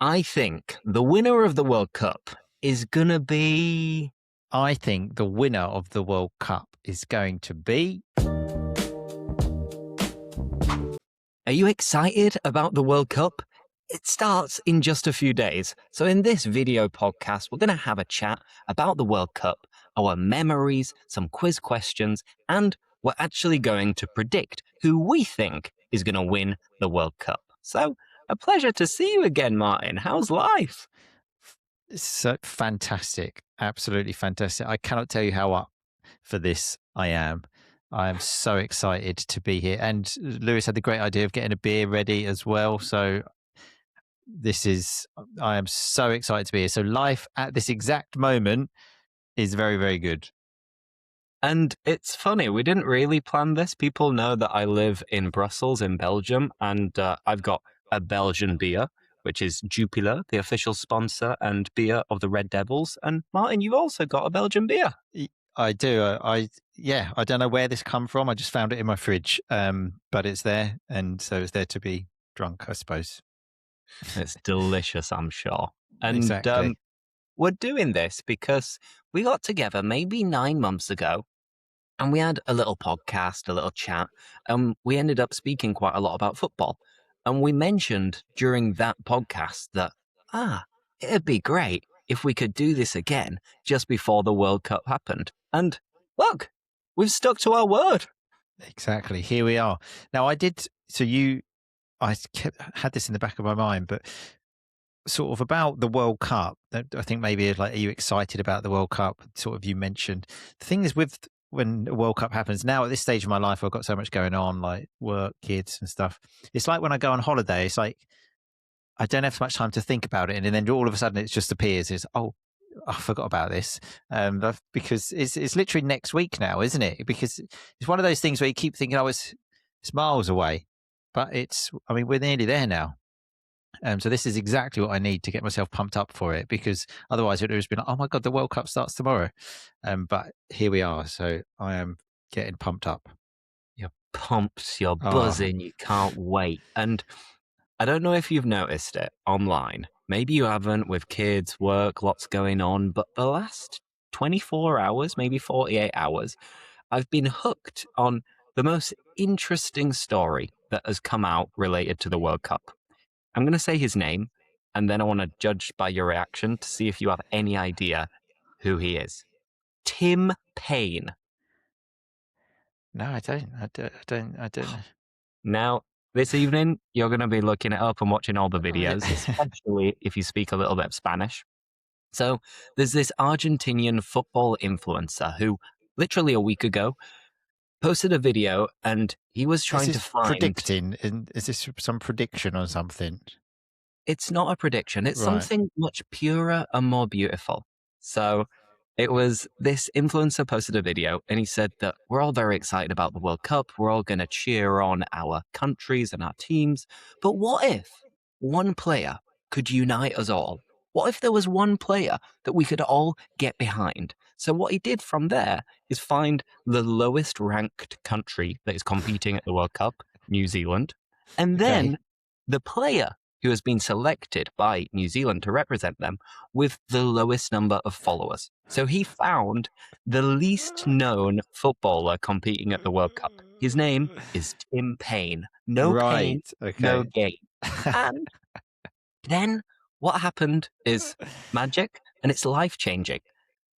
I think the winner of the World Cup is going to be. I think the winner of the World Cup is going to be. Are you excited about the World Cup? It starts in just a few days. So, in this video podcast, we're going to have a chat about the World Cup, our memories, some quiz questions, and we're actually going to predict who we think is going to win the World Cup. So, a pleasure to see you again, Martin. How's life? So fantastic. Absolutely fantastic. I cannot tell you how up for this I am. I am so excited to be here. And Lewis had the great idea of getting a beer ready as well. So I am so excited to be here. So life at this exact moment is very, very good. And it's funny, we didn't really plan this. People know that I live in Brussels, in Belgium, and I've got a Belgian beer, which is Jupiler, the official sponsor and beer of the Red Devils. And Martin, you've also got a Belgian beer. I do. I don't know where this come from. I just found it in my fridge, but it's there, and so it's there to be drunk, I suppose. It's delicious, I'm sure. And exactly. We're doing this because we got together maybe 9 months ago, and we had a little podcast, a little chat, and we ended up speaking quite a lot about football. And we mentioned during that podcast that, it'd be great if we could do this again just before the World Cup happened. And look, we've stuck to our word. Exactly. Here we are. Now, I had this in the back of my mind, but sort of about the World Cup, I think maybe like, are you excited about the World Cup? Sort of you mentioned. The thing is with when the World Cup happens now at this stage of my life, I've got so much going on, like work, kids and stuff. It's like when I go on holiday, it's like I don't have so much time to think about it. And then all of a sudden it just appears. It's, I forgot about this, because it's literally next week now, isn't it? Because it's one of those things where you keep thinking, it's miles away, but we're nearly there now. So this is exactly what I need to get myself pumped up for it, because otherwise it would have been like, oh my God, the World Cup starts tomorrow. But here we are. So I am getting pumped up. You're pumped, you're buzzing, you can't wait. And I don't know if you've noticed it online. Maybe you haven't, with kids, work, lots going on, but the last 24 hours, maybe 48 hours, I've been hooked on the most interesting story that has come out related to the World Cup. I'm going to say his name, and then I want to judge by your reaction to see if you have any idea who he is. Tim Payne. No, I don't. I don't. Now, this evening, you're going to be looking it up and watching all the videos, especially if you speak a little bit of Spanish. So there's this Argentinian football influencer who literally a week ago posted a video, and he was trying to find... predicting? Is this some prediction or something? It's not a prediction. It's something much purer and more beautiful. So it was this influencer posted a video, and he said that we're all very excited about the World Cup. We're all going to cheer on our countries and our teams. But what if one player could unite us all? What if there was one player that we could all get behind? So what he did from there is find the lowest ranked country that is competing at the World Cup, New Zealand, and then the player who has been selected by New Zealand to represent them with the lowest number of followers. So he found the least known footballer competing at the World Cup. His name is Tim Payne. No pain, no gain. And then what happened is magic, and it's life-changing.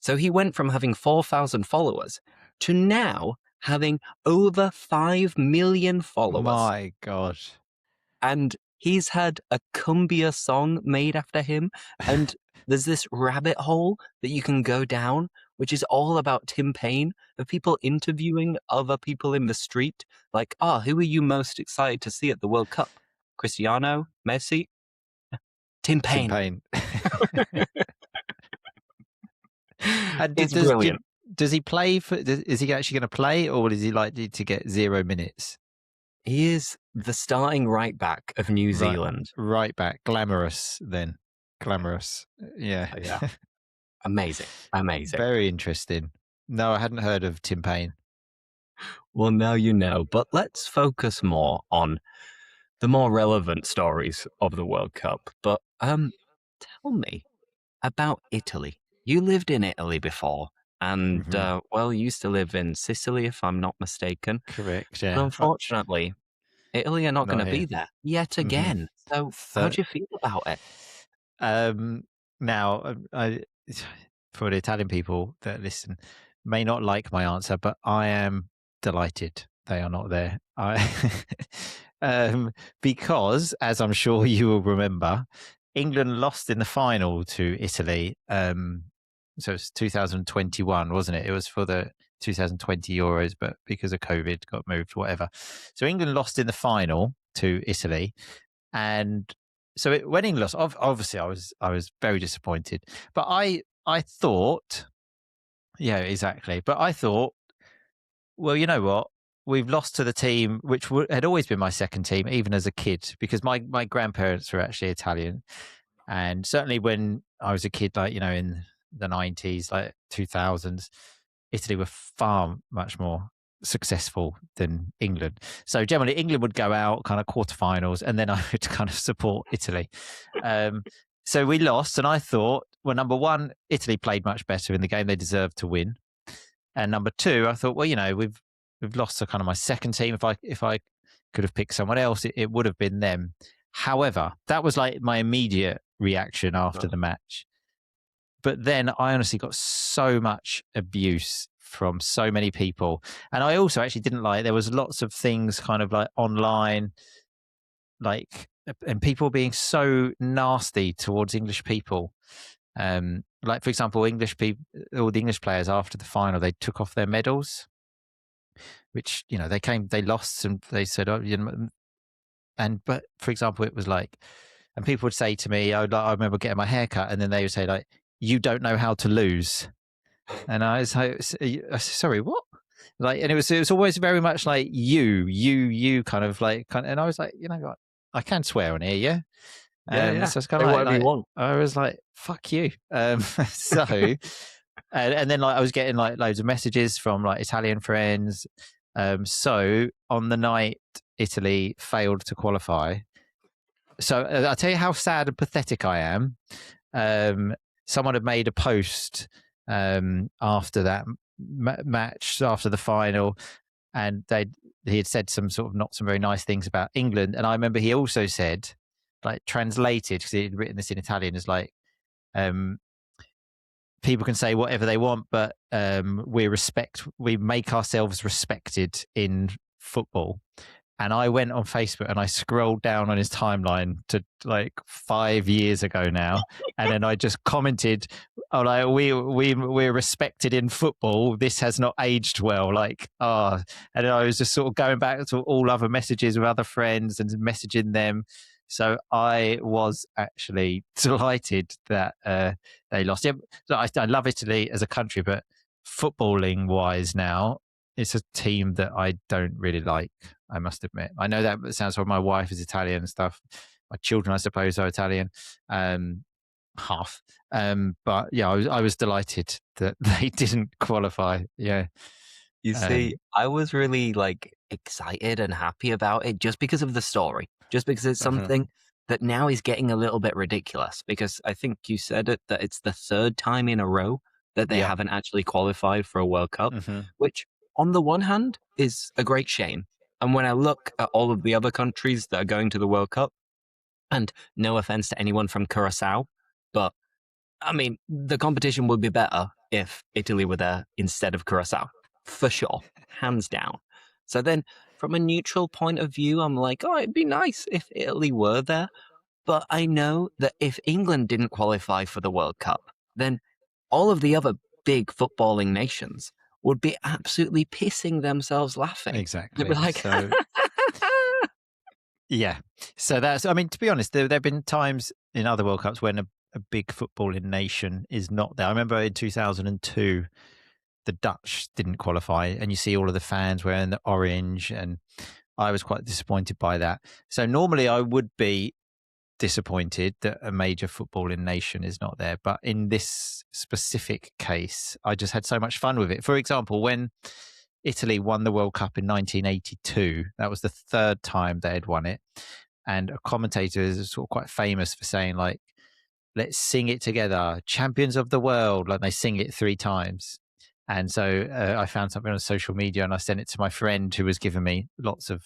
So he went from having 4,000 followers to now having over 5 million followers. My God. And he's had a cumbia song made after him. And there's this rabbit hole that you can go down, which is all about Tim Payne, of people interviewing other people in the street. Like, who are you most excited to see at the World Cup? Cristiano? Messi? Tim Payne. Tim Payne. It's brilliant. Does he play is he actually going to play, or is he likely to get 0 minutes? He is the starting right back of New Zealand. Right back. Glamorous then. Glamorous. Yeah. Yeah. Amazing. Very interesting. No, I hadn't heard of Tim Payne. Well, now you know, but let's focus more on the more relevant stories of the World Cup. But tell me about Italy. You lived in Italy before, and Hmm. well, you used to live in Sicily, if I'm not mistaken. Correct. But Yeah. unfortunately, Italy are not going Not to be here. there yet Hmm. again. So, how do you feel about it? Um, now, for the Italian people that listen, may not like my answer, but I am delighted they are not there. Because, as I'm sure you will remember, England lost in the final to Italy. So it's 2021, wasn't it? It was for the 2020 Euros, but because of COVID, got moved, whatever. So England lost in the final to Italy, and so when England lost, obviously I was very disappointed. But I thought, yeah, exactly. But I thought, well, you know what? We've lost to the team which had always been my second team, even as a kid, because my grandparents were actually Italian, and certainly when I was a kid, like in the 90s, like 2000s, Italy were far much more successful than England. So generally, England would go out kind of quarterfinals, and then I would kind of support Italy. Um, so we lost, and I thought, well, number one, Italy played much better in the game; they deserved to win. And number two, I thought, well, we've lost to kind of my second team. If I could have picked someone else, it would have been them. However, that was like my immediate reaction after the match. But then I honestly got so much abuse from so many people. And I also actually didn't like, there was lots of things kind of like online, like, and people being so nasty towards English people. Like, for example, English people, all the English players after the final, they took off their medals, which, they lost, and they said, oh, but for example, it was like, and people would say to me, I remember getting my hair cut, and then they would say, like, you don't know how to lose. And I was like, sorry, what? Like, and it was always very much like you and I was like, what? I can swear on here, yeah. Yeah, yeah. So it's kind Say of whatever you like want. I was like, fuck you. So, and then like I was getting like loads of messages from like Italian friends. So on the night Italy failed to qualify, so I'll tell you how sad and pathetic I am. Someone had made a post after that match, after the final, and he had said some sort of not some very nice things about England. And I remember he also said, like, translated, because he had written this in Italian, is like, um, people can say whatever they want, but we make ourselves respected in football. And I went on Facebook and I scrolled down on his timeline to like 5 years ago now, and then I just commented, "Oh, like we're respected in football. This has not aged well." Like, and then I was just sort of going back to all other messages with other friends and messaging them. So I was actually delighted that they lost. Yeah, so I love Italy as a country, but footballing wise now, it's a team that I don't really like, I must admit. I know that sounds like my wife is Italian and stuff. My children, I suppose, are Italian, half. But yeah, I was delighted that they didn't qualify. Yeah. You see, I was really like excited and happy about it just because of the story, just because it's Uh-huh. something that now is getting a little bit ridiculous. Because I think you said it that it's the third time in a row that they Yeah. haven't actually qualified for a World Cup, Mm-hmm. which on the one hand is a great shame. And when I look at all of the other countries that are going to the World Cup, and no offense to anyone from Curacao, but I mean, the competition would be better if Italy were there instead of Curacao, for sure, hands down. So then, from a neutral point of view, I'm like, oh, it'd be nice if Italy were there. But I know that if England didn't qualify for the World Cup, then all of the other big footballing nations would be absolutely pissing themselves laughing. They'd be Exactly. like, So yeah. So I mean, to be honest, there have been times in other World Cups when a big footballing nation is not there. I remember in 2002, the Dutch didn't qualify, and you see all of the fans wearing the orange, and I was quite disappointed by that. So normally I would be disappointed that a major footballing nation is not there, but in this specific case, I just had so much fun with it. For example, when Italy won the World Cup in 1982, that was the third time they had won it. and a commentator is sort of quite famous for saying like, let's sing it together, champions of the world, like they sing it 3 times. And so I found something on social media and I sent it to my friend who was giving me lots of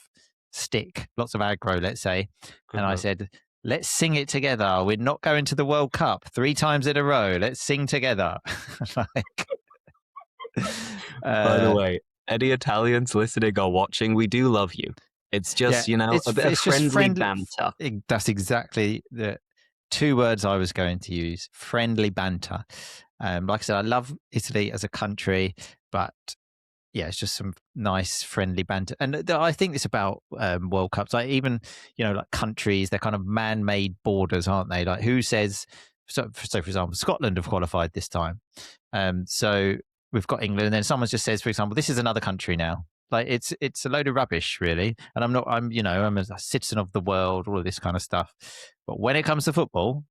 stick, lots of aggro, let's say. And I said, let's sing it together. We're not going to the World Cup 3 times in a row. Let's sing together. Like, By the way, any Italians listening or watching, we do love you. It's just, yeah, a bit of it's just friendly friendly. banter. That's exactly the 2 words I was going to use: friendly banter. Like I said, I love Italy as a country, but yeah, it's just some nice friendly banter. And I think it's about World Cups. Like even like countries, they're kind of man-made borders, aren't they? Like who says? So for example, Scotland have qualified this time. So we've got England, and then someone just says, for example, this is another country now. Like it's a load of rubbish, really. And I'm a citizen of the world, all of this kind of stuff. But when it comes to football,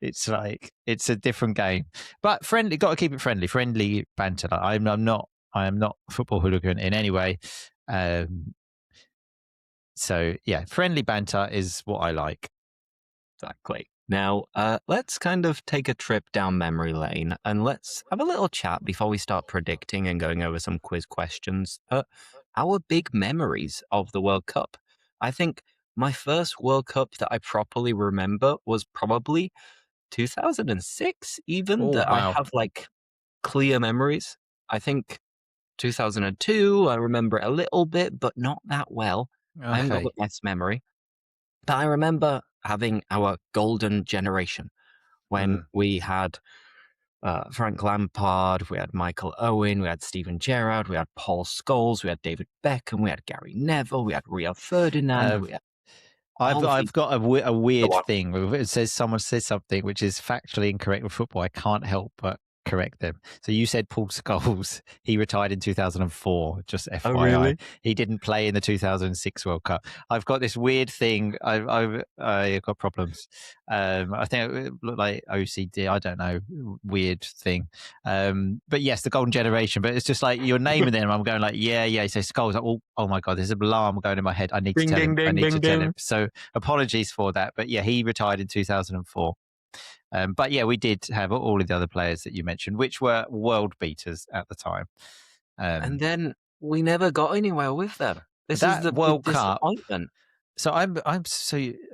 it's like it's a different game. But friendly, got to keep it friendly banter. Like, I am not a football hooligan in any way. So yeah, friendly banter is what I like. Exactly. Now, let's kind of take a trip down memory lane and let's have a little chat before we start predicting and going over some quiz questions. Our big memories of the World Cup. I think my first World Cup that I properly remember was probably 2006, even Oh that I wow. have like clear memories. I think 2002, I remember it a little bit, but not that well. I haven't got the Okay. best memory. But I remember having our golden generation when Mm. we had Frank Lampard, we had Michael Owen, we had Steven Gerrard, we had Paul Scholes, we had David Beckham, we had Gary Neville, we had Rio Ferdinand, Uh, we had I've all of these. I've got a Go weird on. thing. It says someone says something which is factually incorrect with football. I can't help but correct them. So you said Paul Scholes. He retired in 2004. Just Oh, FYI, really? he didn't play in the 2006 World Cup. I've got this weird thing. I've got problems. I think it looked like OCD. I don't know. Weird thing. But yes, the golden generation. But it's just like you're naming them. I'm going like, yeah, yeah. So Scholes. Like, oh my god, there's an alarm going in my head. I need to Ding, tell ding, him. I ding, need ding, to tell him. ding. So apologies for that. But yeah, he retired in 2004. But yeah, we did have all of the other players that you mentioned, which were world beaters at the time. And Um, then we never got anywhere with them. This is that the big World Cup. disappointment. So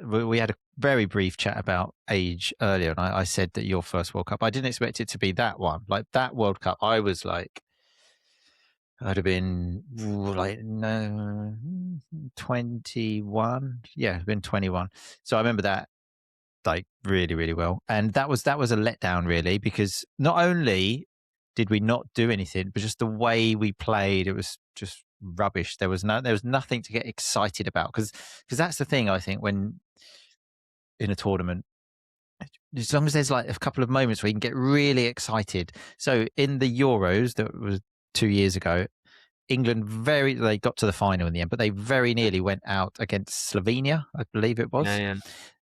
we had a very brief chat about age earlier, and I said that your first World Cup. I didn't expect it to be that one. Like that World Cup, I was like, I'd have been like no 21. Yeah, I'd been 21. So I remember that like really, really well. And that was a letdown really, because not only did we not do anything, but just the way we played, it was just rubbish. There was nothing to get excited about, because that's the thing, I think, when in a tournament, as long as there's like a couple of moments where you can get really excited. So in the Euros that was 2 years ago, England they got to the final in the end, but they very nearly went out against Slovenia, I believe it Yeah, was. yeah.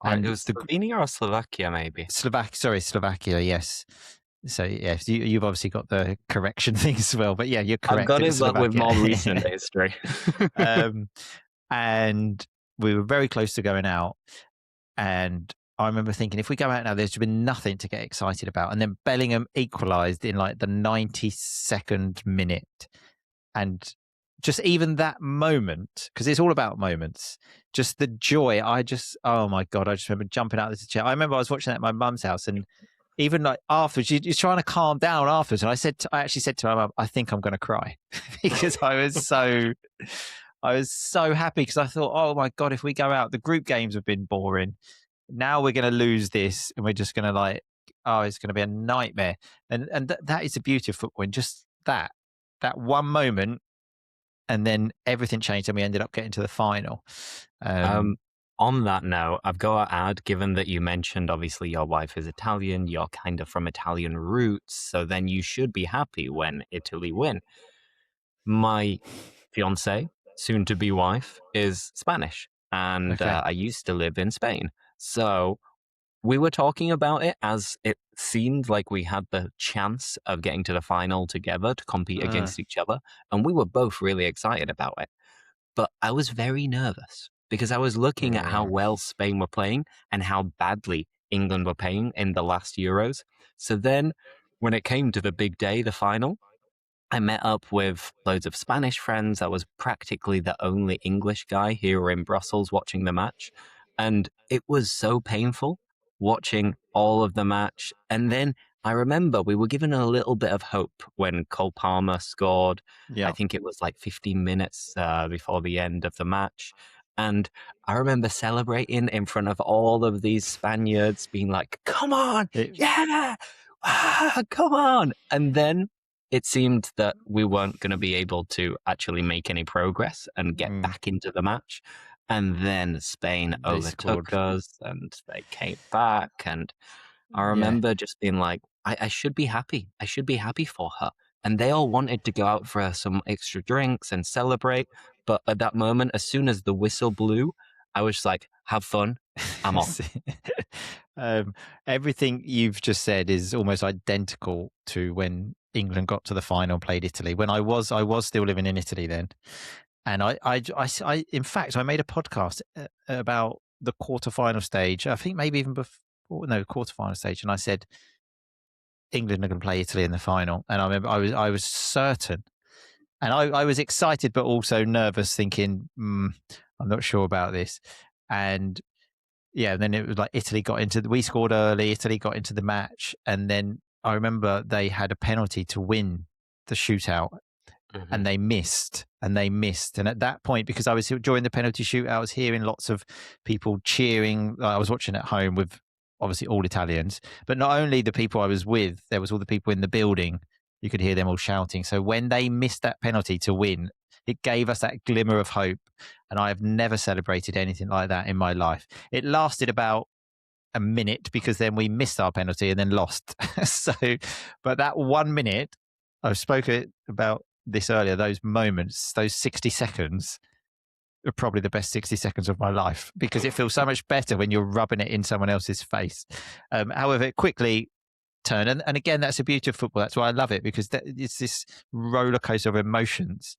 It And was Slovenia or Slovakia, maybe. Slovakia, yes. So yes, you've obviously got the correction thing as well. But yeah, you're I've correct. got It it, was but with Slovakia. more recent history. um, and we were very close to going out. And I remember thinking, if we go out now, there's been nothing to get excited about. And then Bellingham equalised in like the 92nd minute. And just even that moment, because it's all about moments, just the joy. Oh my God, I just remember jumping out of the chair. I remember I was watching that at my mum's house, and even like afterwards, you're trying to calm down afterwards. And I actually said to my mum, I think I'm going to cry because I was so happy, because I thought, oh my God, if we go out, the group games have been boring. Now we're going to lose this, and we're just going to it's going to be a nightmare. And that is the beauty of football. And just that one moment, and then everything changed, and we ended up getting to the final. On that note, I've got to add, given that you mentioned obviously your wife is Italian, you're kind of from Italian roots, so then you should be happy when Italy win. My fiance, soon to be wife, is Spanish, and Okay. I used to live in Spain. So we were talking about it as it seemed like we had the chance of getting to the final together to compete against each other, and we were both really excited about it. But I was very nervous because I was looking at how Right. well Spain were playing and how badly England were playing in the last Euros. So then when it came to the big day, the final, I met up with loads of Spanish friends. I was practically the only English guy here in Brussels watching the match. And it was so painful watching all of the match. And then I remember we were given a little bit of hope when Cole Palmer scored. I Yeah. think it was like 15 minutes before the end of the match. And I remember celebrating in front of all of these Spaniards, being like, come on, It, yeah, come on. And then it seemed that we weren't going to be able to actually make any progress and get mm, back into the match. And then Spain they scored. overtook us and they came back. And I Yeah. remember just being like, I should be happy. I should be happy for her. And they all wanted to go out for some extra drinks and celebrate. But at that moment, as soon as the whistle blew, I was like, have fun. I'm off. um, everything you've just said is almost identical to when England got to the final, played Italy. When I was still living in Italy then, and in fact, I made a podcast about the quarterfinal stage. I think maybe even before, no, quarterfinal stage, and I said England are going to play Italy in the final, and I remember I was certain, and I was excited but also nervous, thinking I'm not sure about this, and yeah, and then it was like Italy we scored early, Italy got into the match, and then I remember they had a penalty to win the shootout, Mhm. and they missed, and at that point, because I was during the penalty shootout, I was hearing lots of people cheering. I was watching at home with obviously all Italians, but not only the people I was with, there was all the people in the building. You could hear them all shouting. So when they missed that penalty to win, it gave us that glimmer of hope, and I have never celebrated anything like that in my life. It lasted about a minute because then we missed our penalty and then lost. So, but that 1 minute, I've spoken about this earlier, those moments, those 60 seconds are probably the best 60 seconds of my life because it feels so much better when you're rubbing it in someone else's face. However, it quickly turned. And again, that's the beauty of football. That's why I love it, because it's this roller coaster of emotions.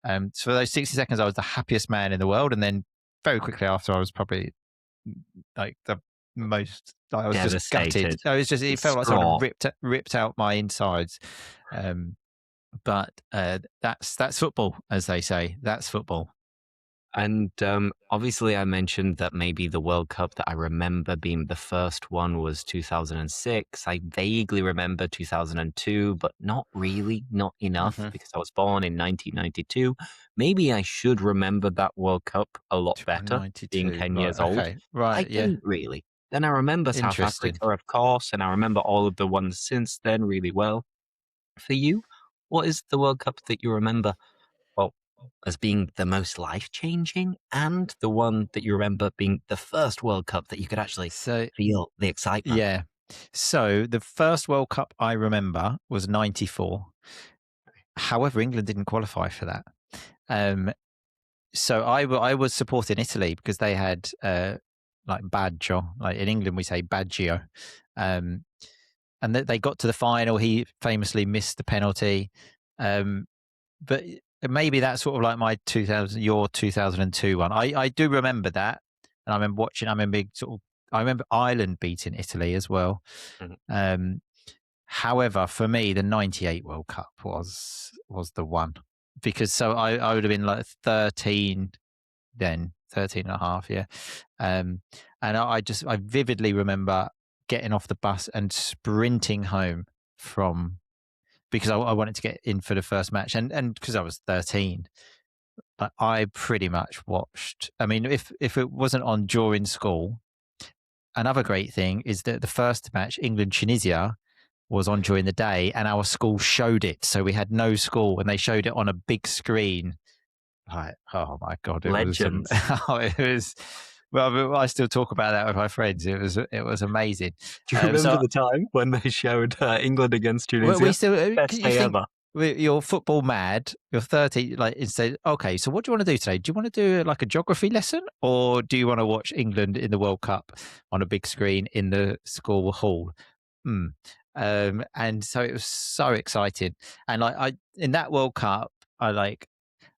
So for those 60 seconds, I was the happiest man in the world. And then very quickly after, I was probably like the most, I was just gutted. Devastated. It felt like someone Distraught. ripped out my insides. But that's football, as they say. That's football. And obviously, I mentioned that maybe the World Cup that I remember being the first one was 2006. I vaguely remember 2002, but not really, not enough, Mm-hmm. because I was born in 1992. Maybe I should remember that World Cup a lot better, being 92. 10 Right. years old. Okay. But I Right. Yeah. didn't really. Then I remember South Interesting. Africa, of course, and I remember all of the ones since then really well. For you, what is the World Cup that you remember? Well, as being the most life changing and the one that you remember being the first World Cup that you could actually So, feel the excitement. yeah. So the first World Cup I remember was 94. However, England didn't qualify for that. Um, so I was supporting Italy because they had like Baggio. Like in England, we say Baggio. Um, and they got to the final. He famously missed the penalty. But maybe that's sort of like your 2002 one. I do remember that. And I remember watching, I remember Ireland beating Italy as well. Mhm. Um, However, for me, the 98 World Cup was the one, because I would have been like 13 then, 13 and a half, yeah. And I vividly remember getting off the bus and sprinting home from, because I wanted to get in for the first match, and because I was 13, but I pretty much watched. I mean, if it wasn't on during school, another great thing is that the first match, England Tunisia, was on during the day, and our school showed it. So we had no school, and they showed it on a big screen. Like, oh my god, it was Legends. it was. Well, I still talk about that with my friends. It was amazing. Do you remember So the time when they showed England against we Tunisia? still, Best you day think ever. you're football mad, you're 30, like, instead, okay, so what do you want to do today? Do you want to do like a geography lesson, or do you want to watch England in the World Cup on a big screen in the school hall? Hmm. And so it was so exciting. And like, in that World Cup, I like,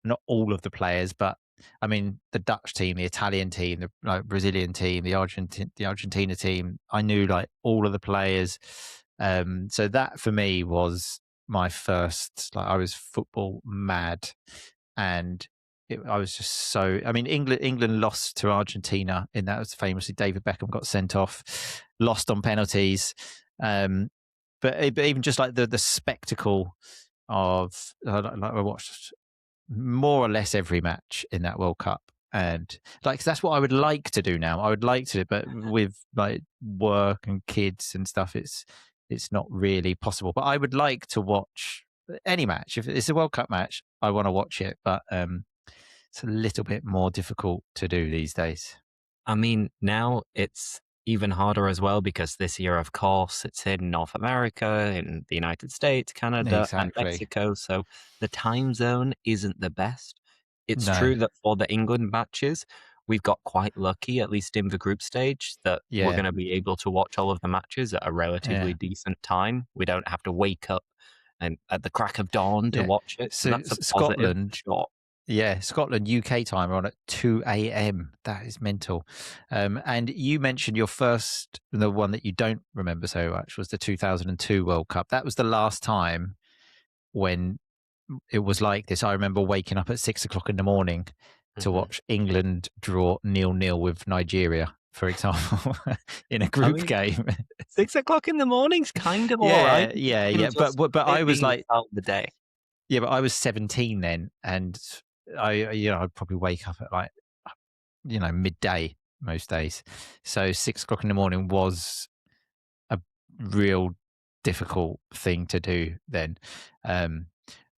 not all of the players, but I mean, the Dutch team, the Italian team, the Brazilian team, the Argentina team. I knew like all of the players. So that for me was my first. Like, I was football mad, and I was just so. I mean, England lost to Argentina in that. Was famously David Beckham got sent off, lost on penalties. But even just like the spectacle of like I watched more or less every match in that World Cup. And like that's what I would like to do now. I would like to, but with like work and kids and stuff, it's not really possible. But I would like to watch any match. If it's a World Cup match, I want to watch it. But it's a little bit more difficult to do these days. I mean, now it's even harder as well because this year, of course, it's in North America, in the United States, Canada, and Exactly. Mexico. So the time zone isn't the best. It's No. true that for the England matches, we've got quite lucky, at least in the group stage, that we're Yeah. going to be able to watch all of the matches at a relatively Yeah. decent time. We don't have to wake up and at the crack of dawn to Yeah. watch it. So So that's a positive for Scotland, sure. yeah, Scotland UK time are on at 2 a.m. That is mental. And you mentioned your first, the one that you don't remember so much, was the 2002 World Cup. That was the last time when it was like this. I remember waking up at 6 o'clock in the morning to Mhm. watch England draw 0-0 with Nigeria, for example, in a I group mean, game. 6 o'clock in the morning's kind of all right. Yeah, You yeah, can yeah. But just but but I it was being the like, start of the day. yeah, but I was 17 then, and I'd probably wake up at like midday most days. So 6 o'clock in the morning was a real difficult thing to do then. Um,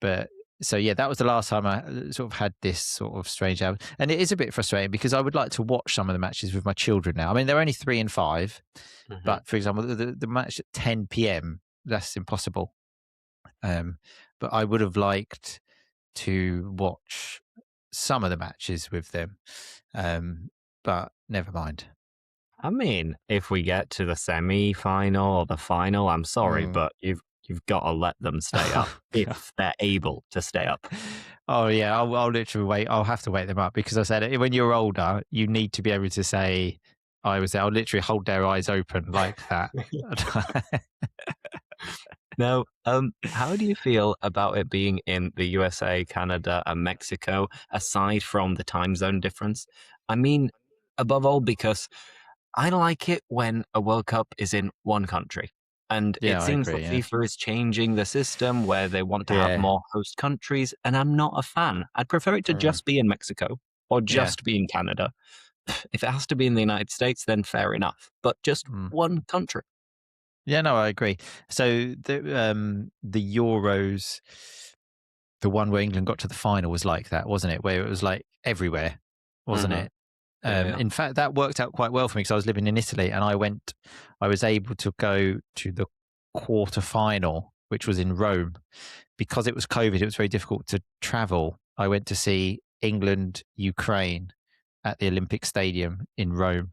but so yeah, that was the last time I sort of had this sort of strange habit, and it is a bit frustrating because I would like to watch some of the matches with my children now. I mean, they're only 3 and 5, Mhm. but for example, the match at 10 p.m. that's impossible. Um, but I would have liked to watch some of the matches with them. But never mind. I mean, if we get to the semi-final or the final, I'm sorry, Mm. but you've gotta let them stay up Oh, God. if they're able to stay up. Oh yeah, I'll literally wait. I'll have to wake them up because I said when you're older, you need to be able to say, "I was there." I'll literally hold their eyes open like that. Now, how do you feel about it being in the USA, Canada, and Mexico, aside from the time zone difference? I mean, above all, because I like it when a World Cup is in one country. And it Yeah, I seems agree. that Yeah, FIFA is changing the system where they want to have yeah, more host countries, and I'm not a fan. I'd prefer it to mm, just be in Mexico or yeah. just be in Canada. If it has to be in the United States, then fair enough. But just Mm. one country. Yeah, no, I agree. So the Euros, the one where England got to the final was like that, wasn't it? Where it was like everywhere, wasn't Hmm. it? Yeah, yeah. In fact, that worked out quite well for me because I was living in Italy and I was able to go to the quarterfinal, which was in Rome. Because it was COVID, it was very difficult to travel. I went to see England, Ukraine at the Olympic Stadium in Rome.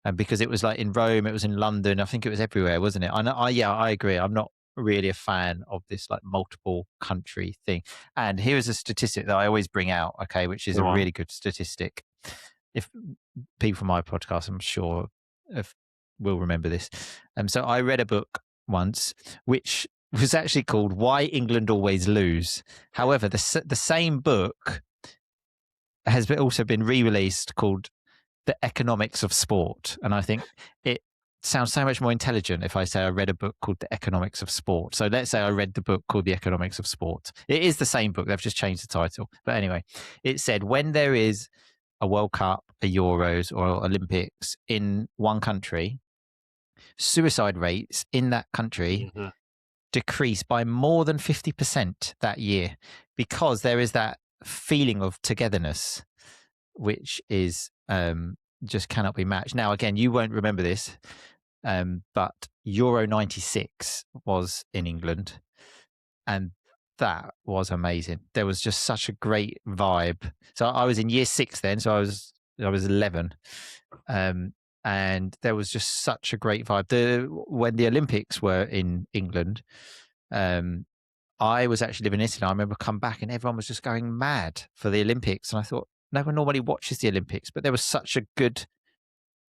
And because it was like in Rome, it was in London, I think it was everywhere, wasn't it? Yeah, I agree. I'm not really a fan of this like multiple country thing. And here is a statistic that I always bring out, okay, which is a Go on. really good statistic. If people from my podcast, I'm sure, if, will remember this. So I read a book once which was actually called "Why England Always Lose." However, the same book has also been re-released called "The Economics of Sport," and I think it sounds so much more intelligent if I say I read a book called "The Economics of Sport." So let's say I read the book called "The Economics of Sport." It is the same book; they've just changed the title. But anyway, it said when there is a World Cup, a Euros, or Olympics in one country, suicide rates in that country Hmm. decrease by more than 50% that year because there is that feeling of togetherness, which is just cannot be matched. Now, again, you won't remember this, but Euro 96 was in England, and that was amazing. There was just such a great vibe. So I was in year 6 then, so I was 11, and there was just such a great vibe. When the Olympics were in England, um, I was actually living in Italy. I remember come back and everyone was just going mad for the Olympics, and I thought no one normally watches the Olympics, but there was such a good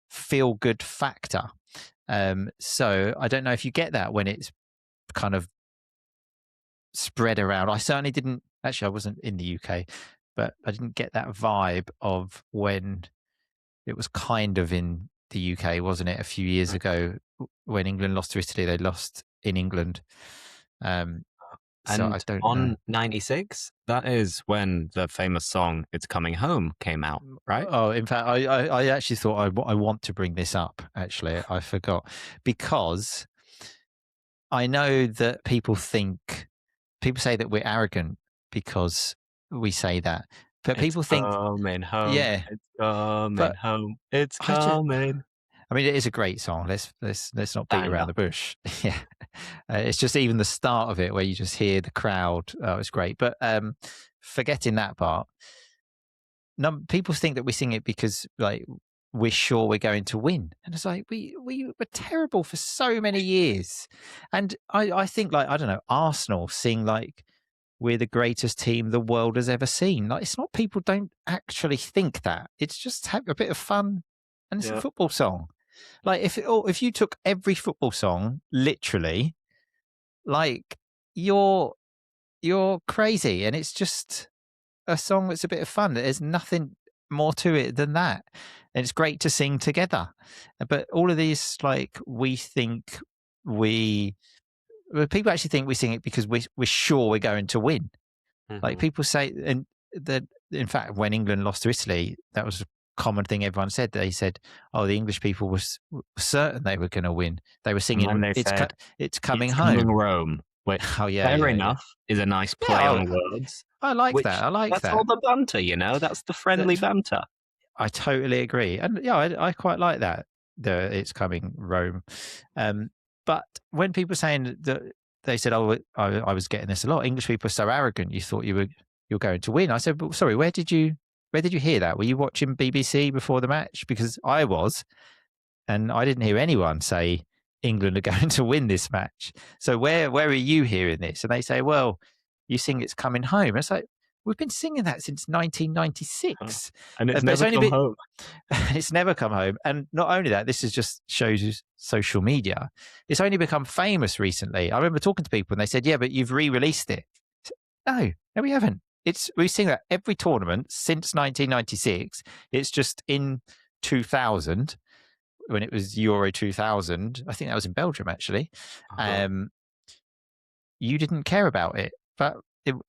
feel good factor. So I don't know if you get that when it's kind of spread around. I certainly didn't. Actually, I wasn't in the UK, but I didn't get that vibe of when it was kind of in the UK, wasn't it? A few years ago, when England lost to Italy, they lost in England. So I And don't know. on 96, that is when the famous song "It's Coming Home" came out, right? Oh, in fact, I actually thought I want to bring this up. Actually, I forgot, because I know that people say that we're arrogant because we say that, but It's people think, coming home, yeah, it's coming but home, it's I just, coming. I mean, it is a great song. Let's not beat around Banger. the bush. Yeah, it's just even the start of it where you just hear the crowd. Oh, it's great. But forgetting that part, people think that we sing it because like we're sure we're going to win, and it's like we were terrible for so many years, and I think, like, I don't know, Arsenal sing like we're the greatest team the world has ever seen. Like, it's not, people don't actually think that. It's just have a bit of fun, and it's a Yeah. football song. Like, if you took every football song literally, like, you're crazy, and it's just a song that's a bit of fun. There's nothing more to it than that. And it's great to sing together. But all of these, like, we people actually think we sing it because we're sure we're going to win. Like, Mhm. people say, and that, in fact, when England lost to Italy, that was a common thing everyone said. They said, "Oh, the English people were certain they were going to win." They were And then singing, they said, "It's coming "It's coming home." Rome," which, Oh yeah, fair yeah, yeah, enough, is a nice yeah. play on words, I like that. which I like that's all that. the banter, that's the friendly That's banter. I totally agree, and yeah, I quite like that. It's coming Rome, but when people are saying that, they said, "Oh, I was getting this a lot. English people are so arrogant. You thought you're going to win." I said, "But sorry, where did you hear that? Were you watching BBC before the match? Because I was, and I didn't hear anyone say England are going to win this match. So where are you hearing this?" And they say, "Well, you sing it's coming home." It's like, we've been singing that since Huh. 1996, And it's but it's never only come been home. it's never come home. And not only that, this is just shows you social media. It's only become famous recently. I remember talking to people and they said, "Yeah, but you've re-released it." No, we haven't. We sing that every tournament since 1996. It's just in 2000, when it was Euro 2000. I think that was in Belgium, actually. Uh-huh. Um, you didn't care about it, but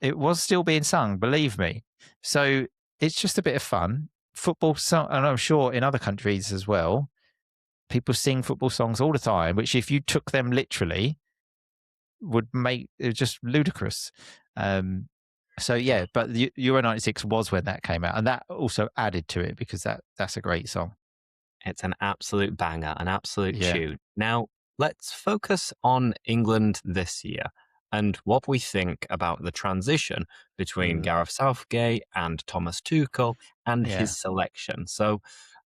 it was still being sung, believe me. So it's just a bit of fun. Football song, and I'm sure in other countries as well, people sing football songs all the time, which, if you took them literally, would make it just ludicrous. So yeah, but the Euro 96 was when that came out, and that also added to it, because that's a great song. It's an absolute banger, an absolute Yeah. tune. Now, let's focus on England this year and what we think about the transition between Mm, Gareth Southgate and Thomas Tuchel and yeah. his selection. So,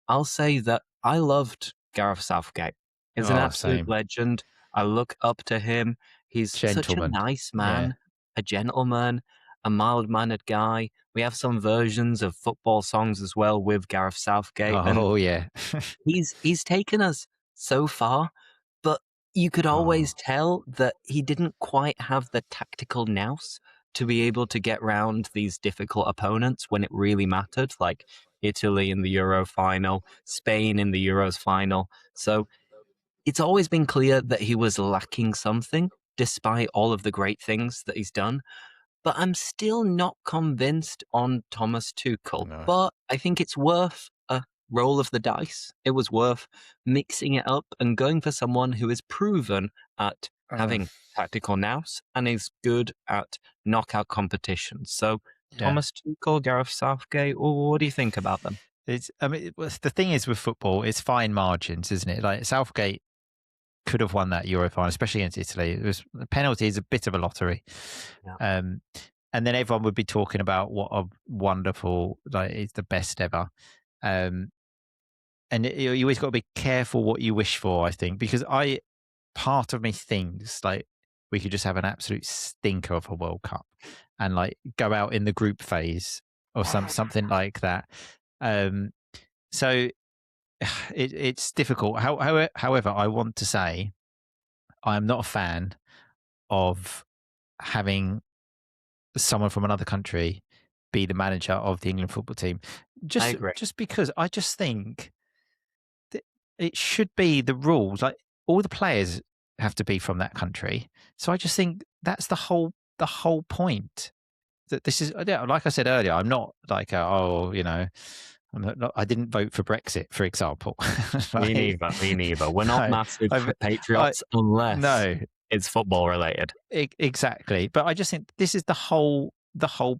I'll say that I loved Gareth Southgate. He's an Oh, absolute same. legend. I look up to him. He's such a Gentleman. nice Yeah. man, a gentleman, a mild mannered guy. We have some versions of football songs as well with Gareth Southgate. And Oh, yeah. he's taken us so far, but you could Oh, always tell that he didn't quite have the tactical nous to be able to get round these difficult opponents when it really mattered, like Italy in the Euro final, Spain in the Euros final. So it's always been clear that he was lacking something, despite all of the great things that he's done. But I'm still not convinced on Thomas Tuchel. no. But I think it's worth a roll of the dice. It was worth mixing it up and going for someone who is proven at Uh, having tactical nous and is good at knockout competitions. So yeah. Thomas Tuchel, Gareth Southgate, what do you think about them? I mean, the thing is with football, it's fine margins, isn't it? Like, Southgate could have won that Euro final, especially against Italy. It was, the penalty is a bit of a lottery. Yeah. Um, and then everyone would be talking about what a wonderful, like, it's the best ever. Um, and you always got to be careful what you wish for, I think, because part of me thinks, like, we could just have an absolute stinker of a World Cup and, like, go out in the group phase or something like that. Um, so it's difficult. However, I want to say I'm not a fan of having someone from another country be the manager of the England football team. I Just agree. just because I just think that it should be the rules. Like all the players have to be from that country. So I just think that's the whole point. That this is, like I said earlier, I'm not like I didn't vote for Brexit, for example. Me Like, neither. Me neither. We're not no, massive I patriots unless no, it's football related. exactly. But I just think this is the whole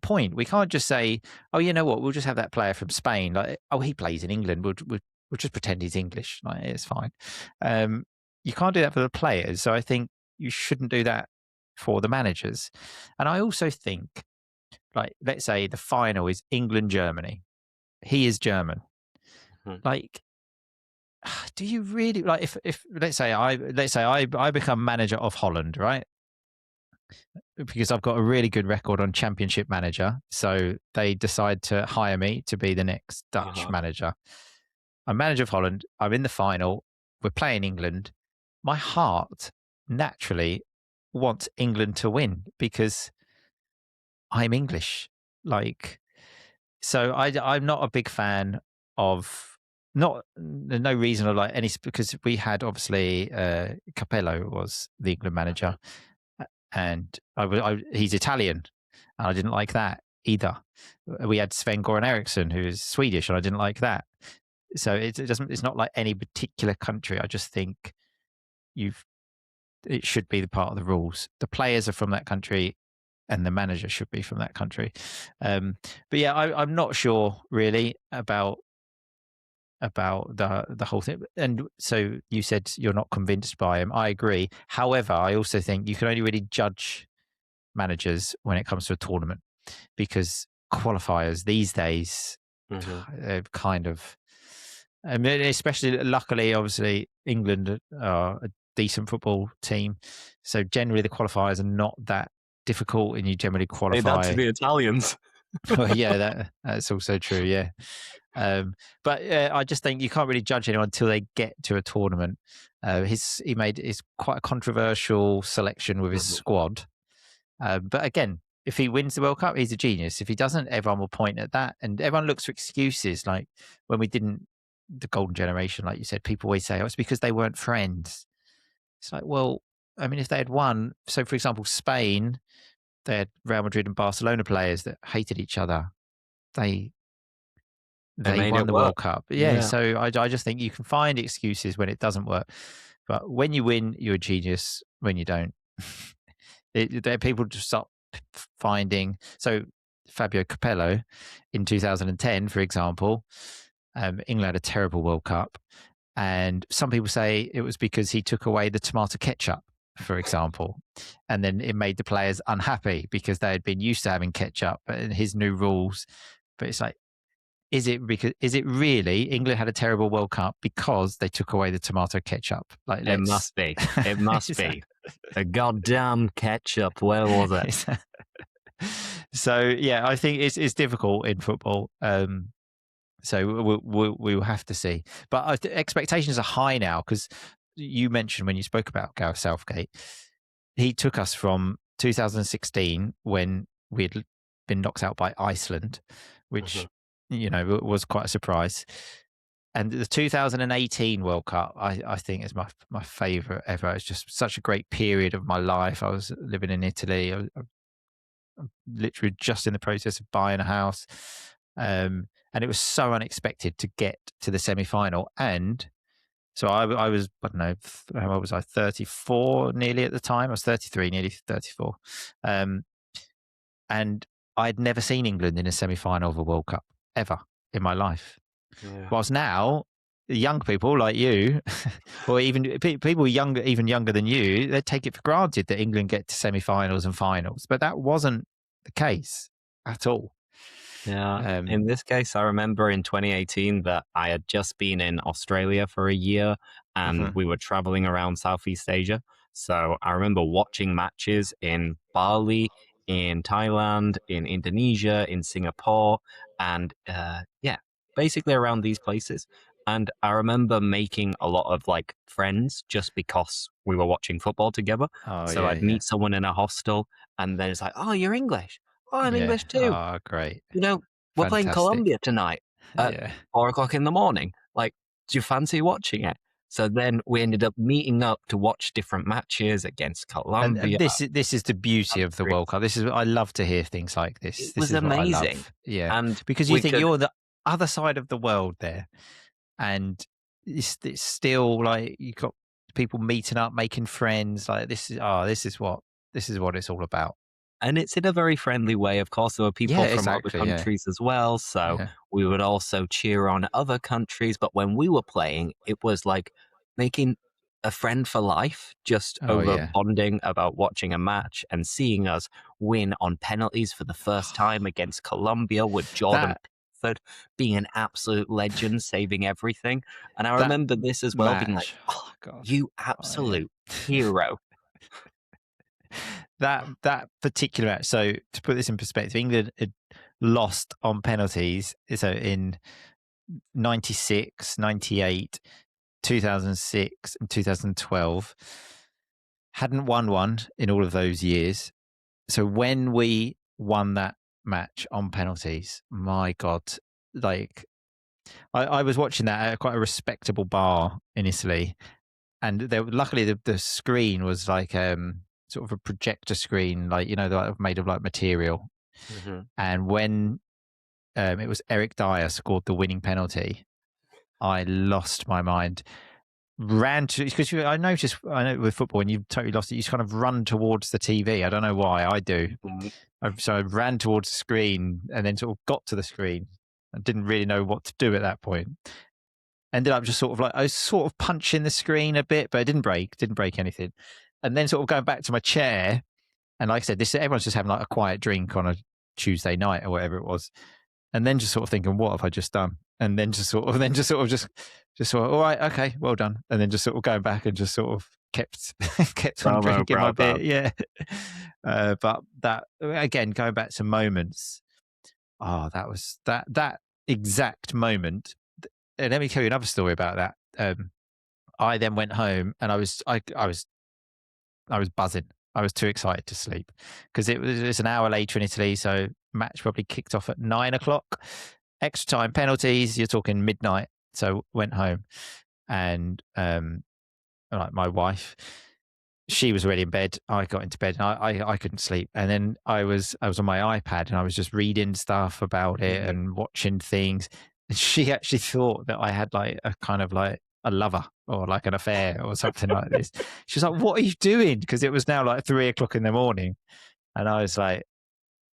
point. We can't just say, oh, you know what, we'll just have that player from Spain. Like, oh, he plays in England. We'll just pretend he's English. Like, it's fine. Um, you can't do that for the players. So I think you shouldn't do that for the managers. And I also think, like, let's say the final is England Germany. He is German. Mhm. Like, do you really, like, if let's say I become manager of Holland, right? Because I've got a really good record on Championship Manager, so they decide to hire me to be the next Dutch Uh-huh. manager. I'm manager of Holland. I'm in the final. We're playing England. My heart naturally wants England to win because I'm English. Like, so I'm not a big fan of, not, there's no reason of like any, because we had obviously Capello was the England manager, and he's Italian, and I didn't like that either. We had Sven Goran Eriksson, who is Swedish, and I didn't like that. So it doesn't. It's not like any particular country. I just think you've. It should be the part of the rules. The players are from that country, and the manager should be from that country. But yeah, I'm not sure really about the whole thing. And so you said you're not convinced by him. I agree. However, I also think you can only really judge managers when it comes to a tournament, because qualifiers these days Mhm. kind of, I mean, especially luckily, obviously England are a decent football team, so generally the qualifiers are not that difficult, and you generally Say that to qualify. the Italians. Well, yeah, that's also true. Yeah, but I just think you can't really judge anyone until they get to a tournament. He made his quite a controversial selection with his Mhm. squad, but again, if he wins the World Cup, he's a genius. If he doesn't, everyone will point at that, and everyone looks for excuses. Like when we didn't, the golden generation, like you said, people always say, "Oh, it's because they weren't friends." It's like, well, I mean, if they had won, so for example, Spain, they had Real Madrid and Barcelona players that hated each other. They They they made won it the work. World Cup. Yeah, Yeah. so I just think you can find excuses when it doesn't work, but when you win, you're a genius. When you don't, people just start finding. So Fabio Capello in 2010, for example, England had a terrible World Cup, and some people say it was because he took away the tomato ketchup, for example, and then it made the players unhappy because they had been used to having ketchup and his new rules. But it's like, is it really England had a terrible World Cup because they took away the tomato ketchup? Like, It let's. must be. It must be. The goddamn ketchup. Where was it? So yeah, I think it's difficult in football. So we'll have to see. But expectations are high now, because you mentioned when you spoke about Gareth Southgate, he took us from 2016 when we had been knocked out by Iceland, which Mhm. was quite a surprise. And the 2018 World Cup, I think is my favorite ever. It's just such a great period of my life. I was living in Italy. I'm literally just in the process of buying a house. And it was so unexpected to get to the semi final. And so I was, I don't know, how old was I? 34 nearly at the time. I was 33, nearly 34. Um, and I'd never seen England in a semi final of a World Cup ever in my life. Yeah. Whilst now, young people like you, or even people younger, even younger than you, they take it for granted that England get to semi-finals and finals. But that wasn't the case at all. Yeah. Um, In this case, I remember in 2018 that I had just been in Australia for a year and mhm. we were traveling around Southeast Asia. So I remember watching matches in Bali, in Thailand, in Indonesia, in Singapore, and yeah, basically around these places. And I remember making a lot of like friends just because we were watching football together. Oh So yeah, I'd yeah, meet someone in a hostel, and then it's like, "Oh, you're English. Oh, I'm yeah. English too. Oh, great, You know, we're playing fantastic. Colombia tonight at Yeah. 4 o'clock in the morning. Like, do you fancy watching it?" So then we ended up meeting up to watch different matches against And Colombia. this is the beauty of the World Cup. This is I love to hear things like this. It This was is what I amazing, love. Yeah, and because you we think could you're the other side of the world there, and it's still like you got people meeting up, making friends. Like this is what it's all about. and it's in a very friendly way. Of course, there were Yeah, people from other exactly. Yeah, countries as well, so yeah. we would also cheer on other countries, but when we were playing, it was like making a friend for life just Oh over yeah. bonding about watching a match and seeing us win on penalties for the first time against Colombia with Jordan That Pickford being an absolute legend, saving everything. And I that remember this as well being like, match. "Oh, Oh God. you Oh yeah. absolute hero." That particular match. So to put this in perspective, England had lost on penalties. So in 96, 98, 2006, and 2012, hadn't won one in all of those years. So when we won that match on penalties, my God, like I was watching that at quite a respectable bar in Italy, and luckily the screen was like sort of a projector screen, like made of like material. Mhm. And when it was Eric Dyer scored the winning penalty, I lost my mind. Ran to because I know with football when you've totally lost it, you just kind of run towards the TV. I don't know why I do. Mhm. So I ran towards the screen and then sort of got to the screen. I didn't really know what to do at that point. Ended up just sort of like I was sort of punching the screen a bit, but it didn't break anything. And then sort of going back to my chair, and like I said, this everyone's just having like a quiet drink on a Tuesday night or whatever it was, and then just sort of thinking, what have I just done? And then just sort of, all right, okay, well done, and then just sort of going back and just sort of kept kept on Bravo, drinking my beer, bravo. yeah. But that again, going back to moments, that was that exact moment. And let me tell you another story about that. I then went home and I was buzzing. I was too excited to sleep because it's an hour later in Italy, so match probably kicked off at 9 o'clock. Extra time penalties. You're talking midnight. So went home and like my wife, she was already in bed. I got into bed and I couldn't sleep. And then I was on my iPad and I was just reading stuff about it Mhm. and watching things. And she actually thought that I had like a kind of like a lover or like an affair or something like this. She was like, "What are you doing?" Because it was now like 3 o'clock in the morning. And I was like,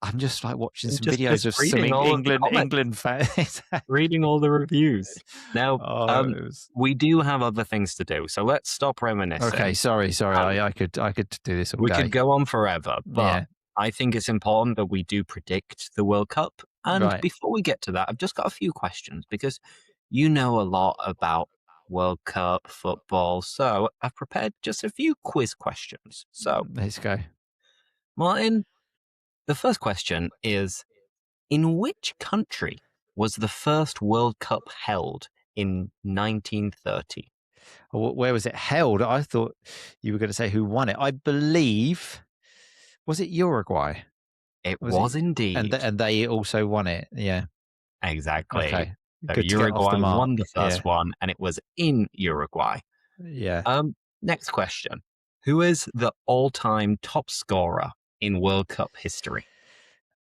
I'm just like watching And some just videos of some reading all of the comments, England fans. reading all the reviews. Now, Oh, it was we do have other things to do, so let's stop okay. reminiscing. Sorry. And I could do this all we could day. go on forever, but Yeah, I think it's important that we do predict the World Cup. And right. before we get to that, I've just got a few questions because you know a lot about World Cup football. So I've prepared just a few quiz questions. So, Let's go. Martin, the first question is: in which country was the first World Cup held in 1930? Where was it held? I thought you were going to say who won it. I believe was it Uruguay? It Was was it? And indeed. and they also won it. Yeah. Exactly. Okay. So Good to get off the Uruguay mark. won the Yeah. first one, and it was in Uruguay. Yeah. Next question. Who is the all-time top scorer in World Cup history?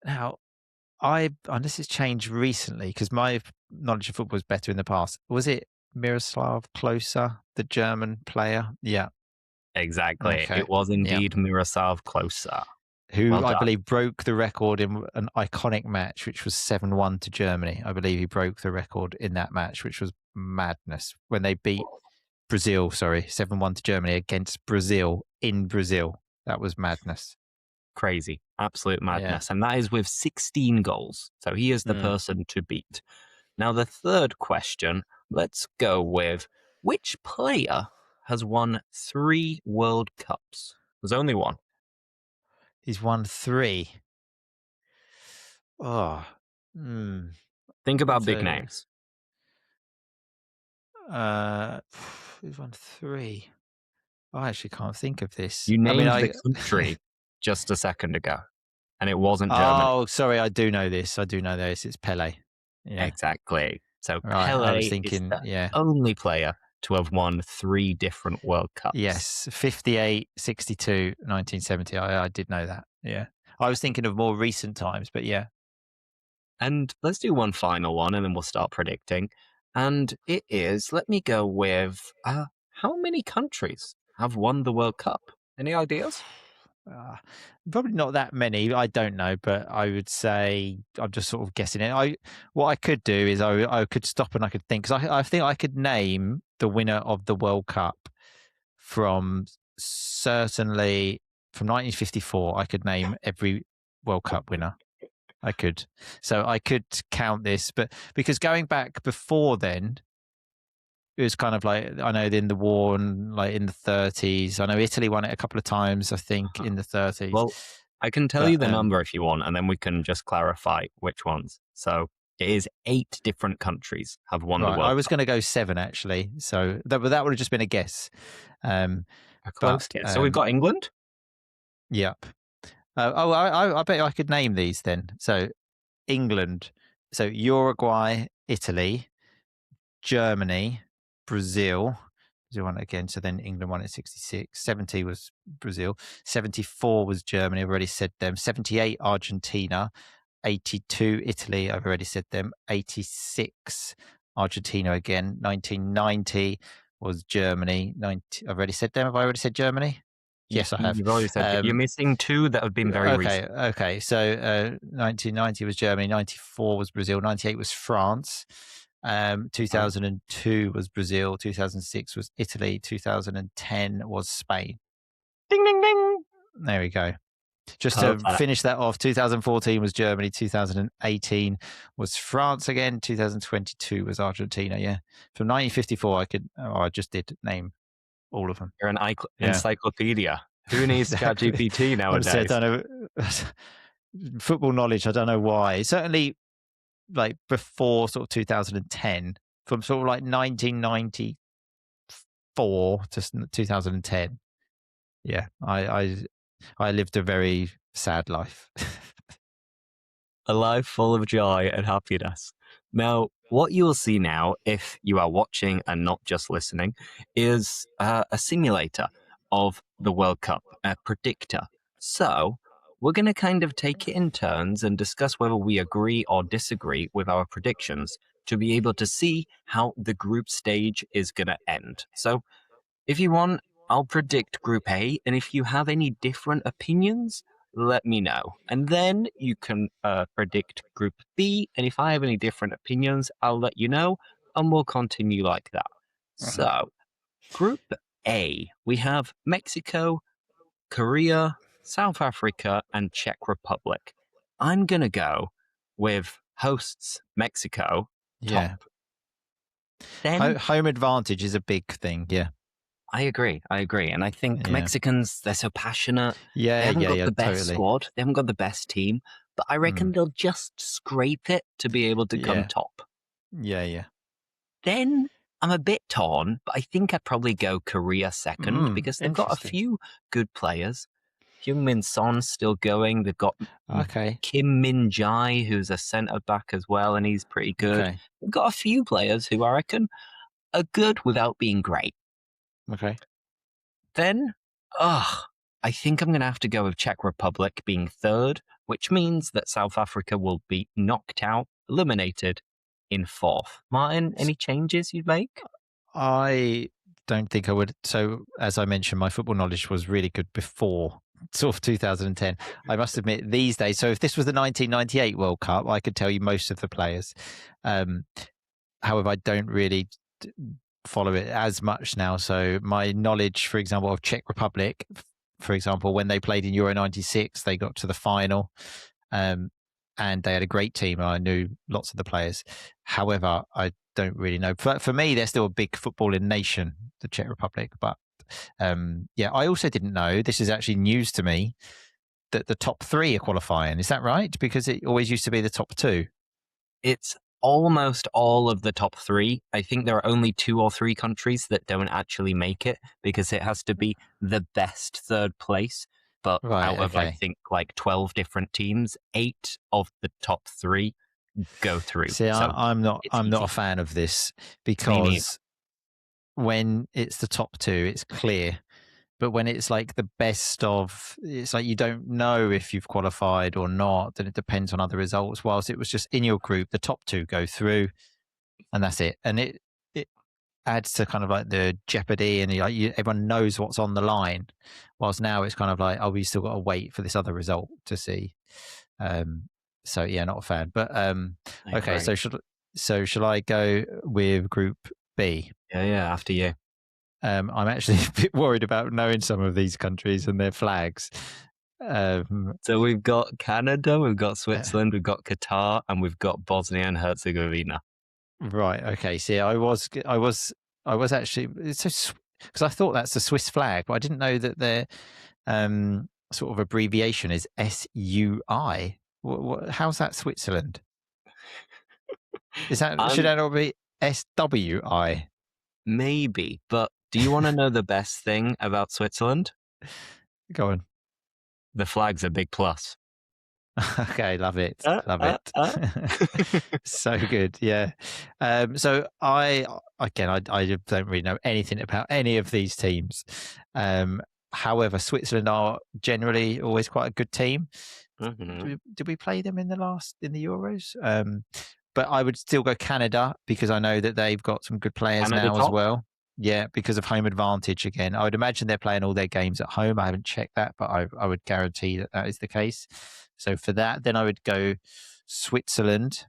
Now and this has changed recently because my knowledge of football was better in the past. Was it Miroslav Klose, the German player? Yeah. Exactly. Okay. It was Yeah. indeed Miroslav Klose. Well Who I done. believe broke the record in an iconic match, which was 7-1 to Germany. I believe he broke the record in that match, which was madness when they beat Brazil, sorry, 7-1 to Germany against Brazil in Brazil. That was madness. Crazy. Absolute Yeah. madness. And that is with 16 goals. So he is the Mm. person to beat. Now, the third question, let's go with which player has won 3 World Cups? There's only one. He's won 3. Oh, mm. Think about big So, names. he's won 3. I actually can't think of this. You I mean, named the I. country just a second ago, and it wasn't Germany. Oh, sorry, I do know this. It's Pele. Yeah, Exactly. So right. I was Pele is thinking, the yeah, only player to have won 3 different World Cups. yes, 58, 62, 1970. I did know that. Yeah, I was thinking of more recent times, but yeah. And let's do one final one, and then we'll start predicting. And it is, let me go with how many countries have won the World Cup? Any ideas? Uh, Probably not that many. I don't know, but I would say I'm just sort of guessing it. What I could do is I could stop and I could think, because I think I could name the winner of the World Cup from certainly from 1954. I could name every World Cup winner. I could, so I could count this, but because going back before then, it was kind of like, I know in the war and like in the 30s. I know Italy won it a couple of times, I think, Uh-huh. in the 30s. Well, I can tell But you the number if you want, and then we can just clarify which ones. So it is 8 different countries have won the right, I World was Cup. going to go 7 actually. So that would have just been a guess. A But close guess. So we've got England. yep. I bet I could name these then. So England, so Uruguay, Italy, Germany, Brazil. Brazil won it again. So then England won it 66. 70 was Brazil. 74 was Germany. I've already said them. 78 Argentina. 82 Italy. I've already said them. 86 Argentina again. 1990 was Germany. 90, I've already said them. Have I already said Germany? Yes, I have. You've already said you're missing 2 that have been very Okay, recent. okay. So 1990 was Germany, 94 was Brazil, 98 was France, Oh, 2002 was Brazil, 2006 was Italy, 2010 was Spain. ding, ding, ding. There we go. Just to Perfect. finish that off, 2014 was Germany, 2018 was France again, 2022 was Argentina. Yeah, from 1954, I just did name all of them. You're an Yeah, encyclopedia. Who needs exactly. ChatGPT Honestly, I nowadays? don't know. Football knowledge, I don't know why. Certainly, like before sort of 2010, from sort of like 1994 to 2010. Yeah, I lived a very sad life. A life full of joy and happiness. Now, what you will see now, if you are watching and not just listening, is a simulator of the World Cup, a predictor. So, we're going to kind of take it in turns and discuss whether we agree or disagree with our predictions to be able to see how the group stage is going to end. So, if you want, I'll predict Group A, and if you have any different opinions, let me know. And then you can predict Group B, and if I have any different opinions, I'll let you know, and we'll continue like that. Uh-huh. So, Group A, we have Mexico, Korea, South Africa, and Czech Republic. I'm going to go with hosts Mexico Yeah, top. Then home advantage is a big thing. Yeah, I agree. I agree. And I think yeah, Mexicans, they're so passionate. They yeah, haven't yeah, got yeah. the best Totally. squad. They haven't got the best team. But I reckon Mm, they'll just scrape it to be able to come yeah, top. yeah, yeah. Then I'm a bit torn, but I think I'd probably go Korea second because they've got a Interesting. few good players. Heung-min Son's still going. They've got Okay, Kim Min-jae, who's a centre back as well, and he's pretty good. okay, They've got a few players who I reckon are good without being great. okay. Then, I think I'm going to have to go with Czech Republic being third, which means that South Africa will be knocked out, eliminated in fourth. Martin, any changes you'd make? I don't think I would. So, as I mentioned, my football knowledge was really good before sort of 2010. I must admit, these days, so if this was the 1998 World Cup, I could tell you most of the players. Um, However, I don't really follow it as much now. So, my knowledge, for example, of Czech Republic, for example, when they played in Euro 96, they got to the final. And they had a great team. I knew lots of the players. However, I don't really know. For me, they're still a big footballing nation, the Czech Republic. But yeah, I also didn't know. This is actually news to me. that the top 3 are qualifying. Is that right? Because it always used to be the top 2. It's almost all of the top 3. I think there are only 2 or 3 countries that don't actually make it because it has to be the best third place. But Right. out of, I Okay. think, like 12 different teams, 8 of the top 3 go through. See, So I'm not it's a easy. fan of this Me neither. because when it's the top 2, it's clear. But when it's like the best of, it's like you don't know if you've qualified or not, and it depends on other results. Whilst it was just in your group, the top 2 go through, and that's it. And it adds to kind of like the jeopardy, and everyone knows what's on the line. Whilst now it's kind of like, oh, we still got to wait for this other result to see. So yeah, not a fan. But I okay, agree. so shall I go with Group B? Yeah, after you. I'm actually a bit worried about knowing some of these countries and their flags. So we've got Canada, we've got Uh, Switzerland, we've got Qatar, and we've got Bosnia and Herzegovina. right. Okay. See, I was actually because I thought that's the Swiss flag, but I didn't know that their sort of abbreviation is SUI. How's that Switzerland? Should I'm that not be SWI? maybe, but do you want to know the best thing about Switzerland? Go on. The flag's a big plus. Okay, love it, Uh, love uh, it. uh. So good, yeah. So I don't really know anything about any of these teams. However, Switzerland are generally always quite a good team. Mhm. Did we play them in the Euros? But I would still go Canada because I know that they've got some good players Canada now as top? well. Yeah, because of home advantage again. I would imagine they're playing all their games at home. I haven't checked that, but I would guarantee that that is the case. So for that, then I would go Switzerland.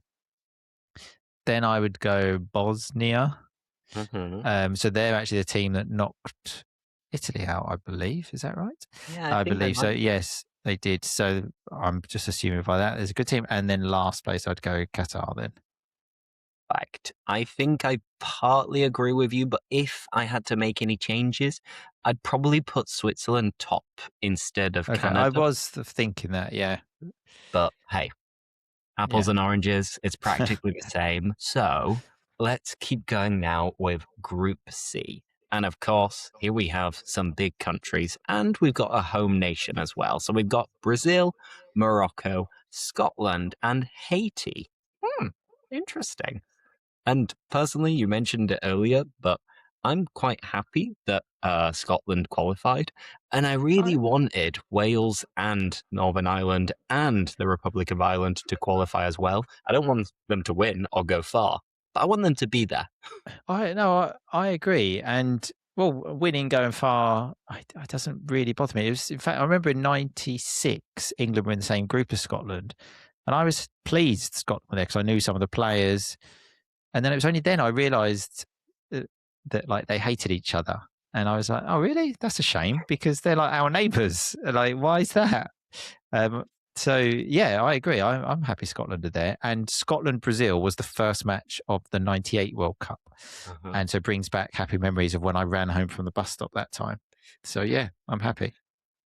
Then I would go Bosnia. So they're actually the team that knocked Italy out, I believe. Is that right? Yeah, I I think they believe so. might. Yes, they did. So I'm just assuming by that there's a good team. And then last place, I'd go Qatar then. Fact. I think I partly agree with you, but if I had to make any changes, I'd probably put Switzerland top instead of Okay, I Canada. was thinking that. Yeah, But hey, apples yeah. and oranges, it's practically the same. So let's keep going now with Group C. And of course, here we have some big countries, and we've got a home nation as well. So we've got Brazil, Morocco, Scotland, and Haiti. Interesting. And personally, you mentioned it earlier, but I'm quite happy that Scotland qualified. And I I, really wanted Wales and Northern Ireland and the Republic of Ireland to qualify as well. I don't want them to win or go far, but I want them to be there. I no, I agree. And well, winning going far, it doesn't really bother me. It was, in fact, I remember in '96, England were in the same group as Scotland, and I was pleased Scotland were there because I knew some of the players. And then it was only then I realised that like they hated each other, and I was like, oh really? That's a shame because they're like our neighbours. Like, why is that? Um, so yeah, I agree. I'm happy Scotland are there, and Scotland Brazil was the first match of the '98 World Cup, Uh-huh. and so it brings back happy memories of when I ran home from the bus stop that time. So yeah, I'm happy.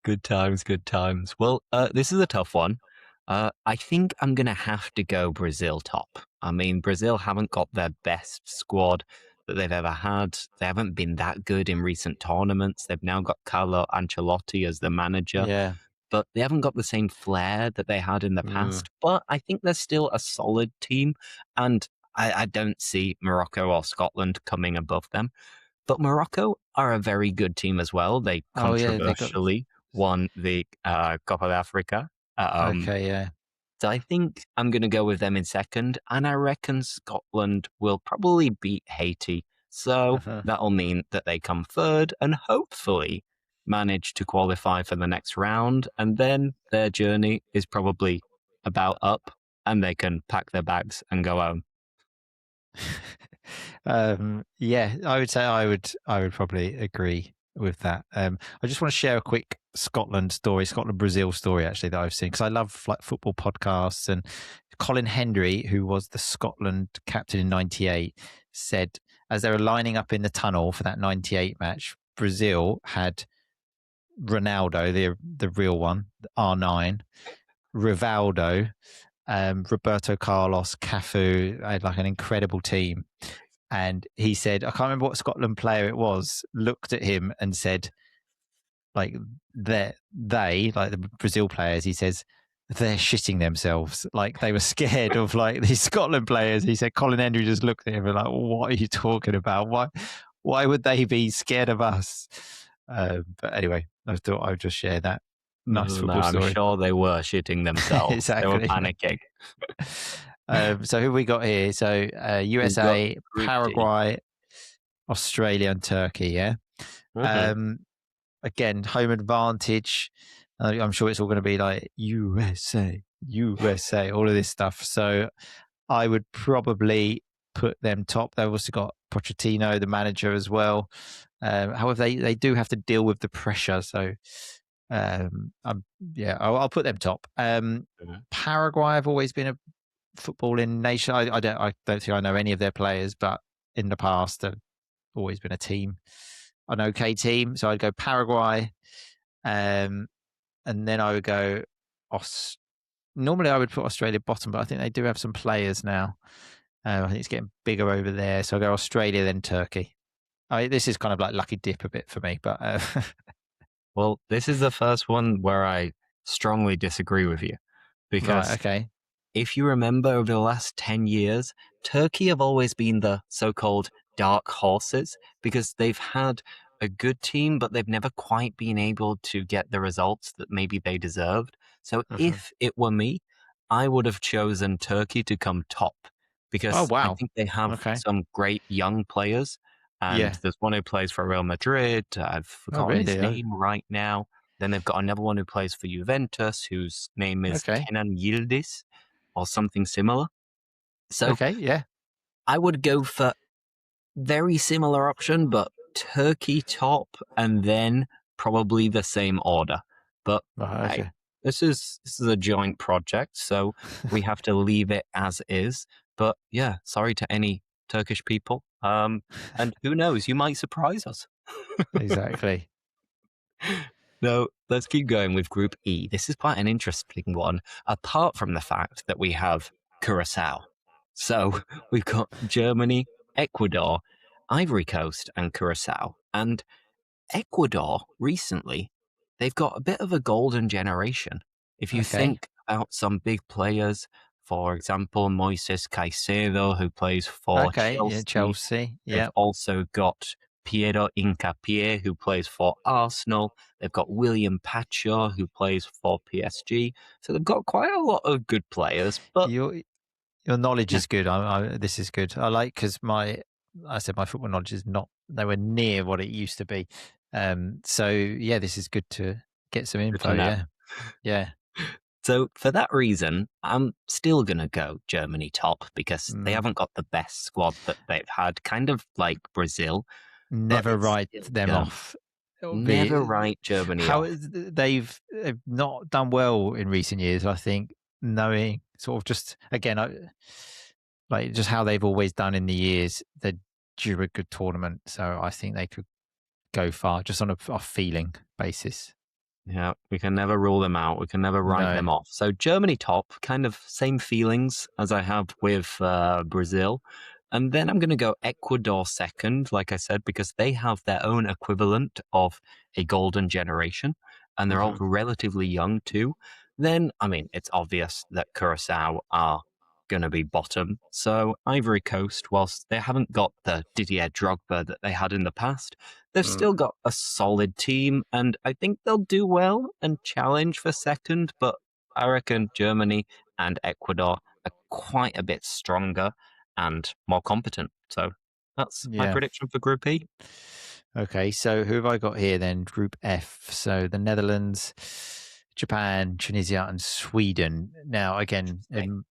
Good times, good times. Well, this is a tough one. I think I'm going to have to go Brazil top. I mean, Brazil haven't got their best squad that they've ever had. They haven't been that good in recent tournaments. They've now got Carlo Ancelotti as the manager, Yeah. but they haven't got the same flair that they had in the Mm. past. But I think they're still a solid team, and I don't see Morocco or Scotland coming above them. But Morocco are a very good team as well. They Oh yeah, they got controversially won the Copa de Africa. Um, okay. Yeah. so I think I'm going to go with them in second, and I reckon Scotland will probably beat Haiti. So Uh-huh. that'll mean that they come third and hopefully manage to qualify for the next round. And then their journey is probably about up, and they can pack their bags and go home. Yeah, I would say I would probably agree with that. I just want to share a quick Scotland Brazil story actually that I've seen because I love like football podcasts. And Colin Hendry, who was the Scotland captain in '98, said as they were lining up in the tunnel for that '98 match, Brazil had Ronaldo, the real one, R9, Rivaldo, Roberto Carlos, Cafu. I had like an incredible team. And he said, I can't remember what Scotland player it was, looked at him and said, like, they like the Brazil players, he says, they're shitting themselves. Like they were scared of like these Scotland players. He said Colin Hendry just looked at him and like, what are you talking about? Why would they be scared of us? But anyway, I thought I would just share that nice No, football I'm story. sure they were shitting themselves. They were Exactly. panicking. So who we got here? So We've got USA, Group D. Paraguay, Australia, and Turkey. Yeah. Hmm. Um, Again, home advantage. I'm sure it's all going to be like USA, USA, all of this stuff. So I would probably put them top. They've also got Pochettino, the manager, as well. However, they do have to deal with the pressure. So yeah, I'll put them top. Paraguay have always been a footballing nation. I don't think I know any of their players, but in the past they've always been a team, an okay team. So I'd go Paraguay, and then I would go. Normally I would put Australia bottom, but I think they do have some players now. I think it's getting bigger over there. So I go Australia, then Turkey. This is kind of like lucky dip a bit for me, but Well, this is the first one where I strongly disagree with you right, because okay, if you remember over the last 10 years, Turkey have always been the so called dark horses because they've had a good team, but they've never quite been able to get the results that maybe they deserved. So mhm. if it were me, I would have chosen Turkey to come top Oh because I wow, think they have okay, some great young players. And yeah, there's one who plays for Real Madrid. I've oh forgotten his really? name right now. Then they've got another one who plays for Juventus, whose name is Okay, Kenan Yildiz or something similar. So okay, yeah, I would go for very similar option, but Turkey top and then probably the same order. But right, hey, okay. this is a joint project, so we have to leave it as is. But yeah, sorry to any Turkish people. And who knows, you might surprise us. Exactly. No, let's keep going with Group E. This is quite an interesting one, apart from the fact that we have Curacao. So we've got Germany, Ecuador, Ivory Coast, and Curacao. And Ecuador recently, they've got a bit of a golden generation. If you Okay, think about some big players, for example, Moises Caicedo, who plays for okay, yeah, Chelsea, Chelsea, they've yeah. also got Piero Hincapié, who plays for Arsenal. They've got William Pacho, who plays for PSG. So they've got quite a lot of good players. But Your your knowledge yeah, is good. This is good. I like because I said my football knowledge is not nowhere near what it used to be. So yeah, this is good to get some good to info. know. Yeah, yeah. So for that reason, I'm still going to go Germany top because they Mm, haven't got the best squad that they've had, kind of like Brazil, but never it's write still them Germany. off. It'll Never be write Germany how off. they've not done well in recent years. I think knowing sort of just again, like just how they've always done in the years, they're due a good tournament. So I think they could go far just on a feeling basis. Yeah, we can never rule them out. We can never write No. them off. So Germany top, kind of same feelings as I have with Brazil. And then I'm going to go Ecuador second, like I said, because they have their own equivalent of a golden generation, and they're all Hmm. relatively young too. Then, I mean, it's obvious that Curacao are going to be bottom. So Ivory Coast, whilst they haven't got the Didier Drogba that they had in the past, they've Mm, still got a solid team, and I think they'll do well and challenge for second. But I reckon Germany and Ecuador are quite a bit stronger and more competent. So that's my yeah. prediction for Group E. Okay. So who have I got here then? Group F. So the Netherlands, Japan, Tunisia, and Sweden. Now, again, Interesting.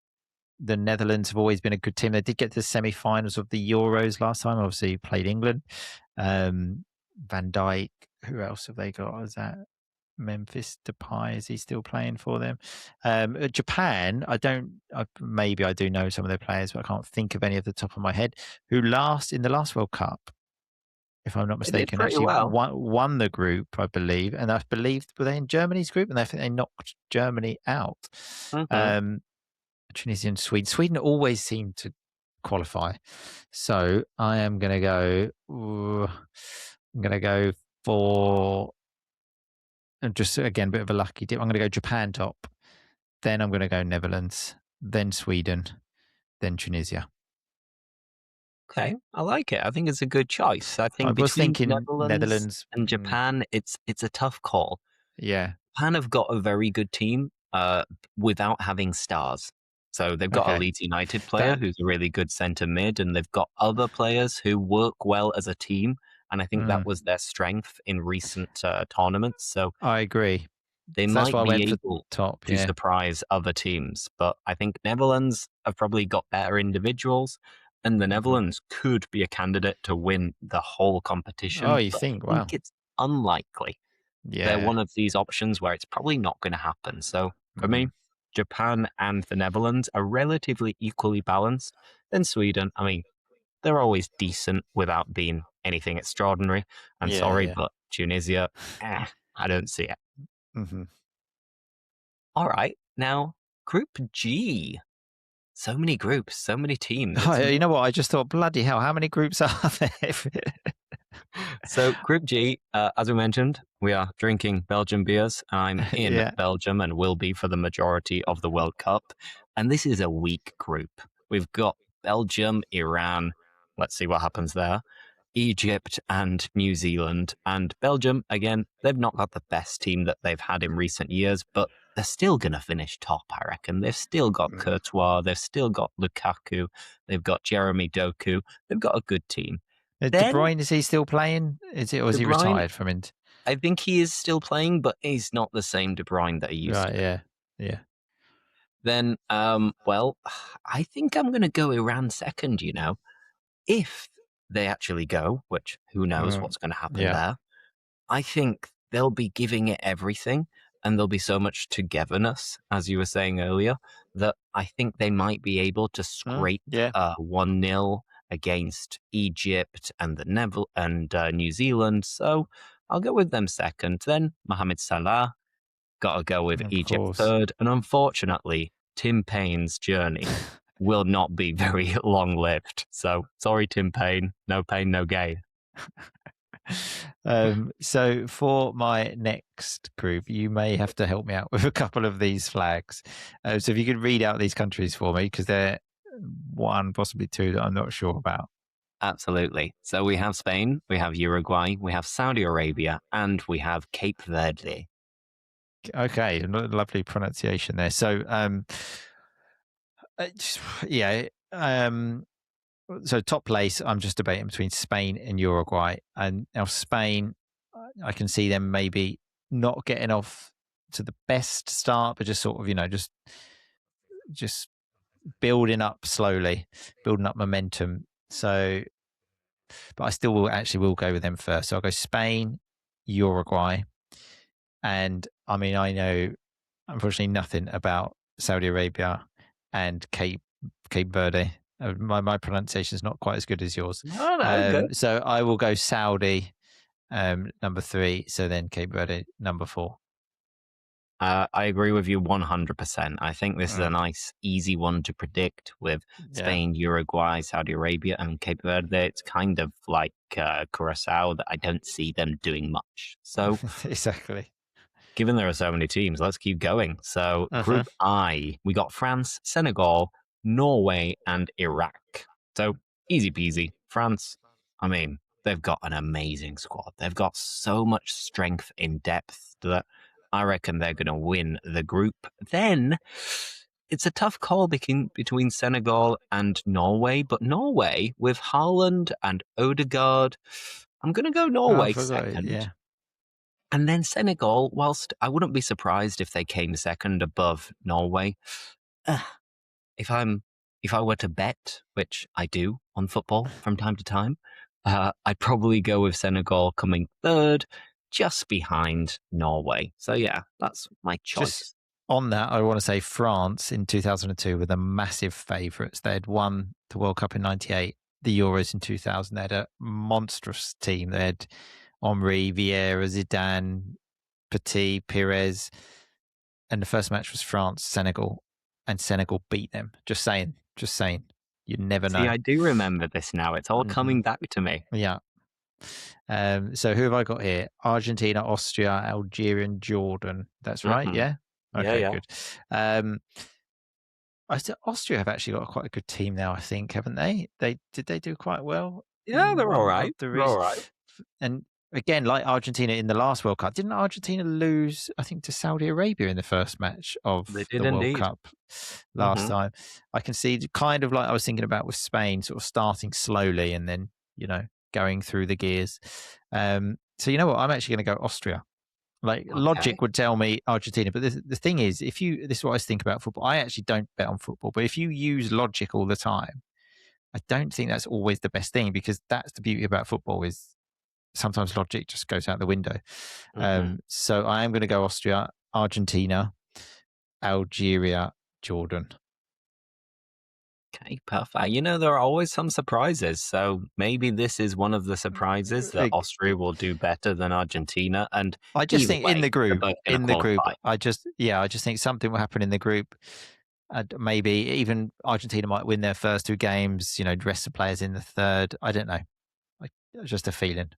the Netherlands have always been a good team. They did get to the semi-finals of the Euros last time. Obviously, played England. Van Dijk. Who else have they got? Is that Memphis Depay? Is he still playing for them? Japan. I don't. Maybe I do know some of their players, but I can't think of any at the top of my head. Who last in the last World Cup? if I'm not They did mistaken, pretty actually well. won the group, I believe. And I believe, were they in Germany's group? And I think they knocked Germany out. Mhm. Um, Tunisia and Sweden. Sweden always seem to qualify. So I am going to go. I'm going to go for just again a bit of a lucky dip. I'm going to go Japan top. Then I'm going to go Netherlands. Then Sweden. Then Tunisia. Okay, I like it. I think it's a good choice. I I think was between thinking Netherlands Netherlands. and Japan, it's a tough call. Yeah. Japan have got a very good team without having stars. So they've got a Okay. Leeds United player That. who's a really good centre mid, and they've got other players who work well as a team. And I think that Mm, was their strength in recent tournaments. So I agree. they So that's why might I be went for able top. to Yeah. surprise other teams. But I think Netherlands have probably got better individuals, and the Hmm. Netherlands could be a candidate to win the whole Oh, competition. you But I think? think Wow. it's unlikely. They're Yeah. one of these options where it's probably not going to happen. So for me, Mm, Japan and the Netherlands are relatively equally balanced. Then Sweden, I mean, they're always decent without being anything extraordinary. I'm yeah. sorry, Yeah. but Tunisia, I don't see it. Hmm. All right, now Group G. So many groups, so many teams. Oh, you know what? I just thought, bloody hell, how many groups are there? So Group G, as we mentioned, we are drinking Belgian beers. I'm in Yeah. Belgium and will be for the majority of the World Cup. And this is a weak group. We've got Belgium, Iran. Let's see what happens there. Egypt and New Zealand. And Belgium, again, they've not got the best team that they've had in recent years, but they're still going to finish top, I reckon. They've still got Mm. Courtois. They've still got Lukaku. They've got Jeremy Doku. They've got a good team. De Then Bruyne, is he still playing? Is it, or is De he Bruyne, retired from it? I think he is still playing, but he's not the same De Bruyne that he used to Right. be. Yeah. Yeah. Then, well, I think I'm going to go Iran second, if they actually go, which who knows Mm, what's going to happen yeah. there. I think they'll be giving it everything, and there'll be so much togetherness, as you were saying earlier, that I think they might be able to Mm, scrape yeah. 1-0 against Egypt and New Zealand. So I'll go with them second. Then Mohamed Salah, got to go with Of Egypt course. third. And unfortunately, Tim Payne's journey will not be very long lived. So sorry, Tim Payne. No pain, no gain. So for my next group, you may have to help me out with a couple of these flags. So if you could read out these countries for me, because they're one, possibly two that I'm not sure about. Absolutely. So we have Spain, we have Uruguay, we have Saudi Arabia, and we have Cape Verde. Okay, lovely pronunciation there. So, yeah. So top place, I'm just debating between Spain and Uruguay, and now Spain, I can see them maybe not getting off to the best start, but just sort of, just building up slowly, building up momentum. So, but I still will go with them first. So I'll go Spain, Uruguay, and I mean I know unfortunately nothing about Saudi Arabia and Cape Verde. My pronunciation is not quite as good as yours. No, no, good. So I will go Saudi number three. So then Cape Verde number four. I agree with you 100%. I think this is a Mm, nice, easy one to predict with yeah, Spain, Uruguay, Saudi Arabia, and Cape Verde. It's kind of like Curacao that I don't see them doing much. So exactly. given there are so many teams, let's keep going. So, Uh-huh. Group I, we got France, Senegal, Norway, and Iraq. So, easy peasy. France, I mean, they've got an amazing squad. They've got so much strength in depth that I reckon they're going to win the group. Then, it's a tough call between Senegal and Norway, but Norway with Haaland and Odegaard, I'm going to go Oh, I Norway forgot it. second. Yeah. And then Senegal, whilst I wouldn't be surprised if they came second above Norway, uh, if I'm if I were to bet, which I do on football from time to time, I'd probably go with Senegal coming third, just behind Norway. So yeah, that's my Just choice. on that, I want to say France in 2002 were the massive favourites. They had won the World Cup in '98. the Euros in 2000. They had a monstrous team. They had Henry, Vieira, Zidane, Petit, Pires, and the first match was France, Senegal, and Senegal beat them. Just saying. You never See, know. I do remember this now. It's all coming back to me. Yeah. So who have I got here? Argentina, Austria, Algeria, and Jordan. That's right. Mm-hmm. Yeah. Yeah, Okay. yeah. Good. Austria have actually got quite a good team now. I think, haven't they? Did they do quite well Yeah, in they're all one of right. the They're all recent? right. And again, like Argentina in the last World Cup, didn't Argentina lose, I think, to Saudi Arabia in the first match They of did the World indeed. Cup last time? I can see kind of like I was thinking about with Spain, sort of starting slowly and then, going through the gears. So you know what? I'm actually going to go Austria. Like Okay. logic would tell me Argentina, but the thing is, this is what I think about football. I actually don't bet on football, but if you use logic all the time, I don't think that's always the best thing, because that's the beauty about football is sometimes logic just goes out the window. Mm-hmm. So I am going to go Austria, Argentina, Algeria, Jordan. Okay, perfect. There are always some surprises, so maybe this is one of the surprises that Austria will do better than Argentina. And I just either think way, they're both going to in the group, qualify. I just think something will happen in the group. Maybe even Argentina might win their first two games. Rest the players in the third. I don't know. Just a feeling.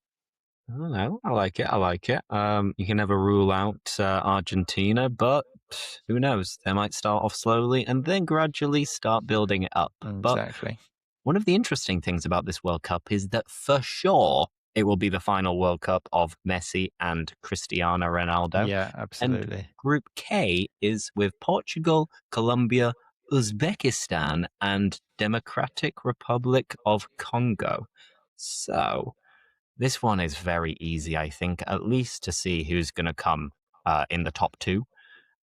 I don't know. I like it. I like it. You can never rule out Argentina, but who knows? They might start off slowly and then gradually start building it up. But Exactly. one of the interesting things about this World Cup is that for sure it will be the final World Cup of Messi and Cristiano Ronaldo. Yeah, And absolutely. Group K is with Portugal, Colombia, Uzbekistan, and Democratic Republic of Congo. So this one is very easy, I think, at least to see who's going to come in the top two.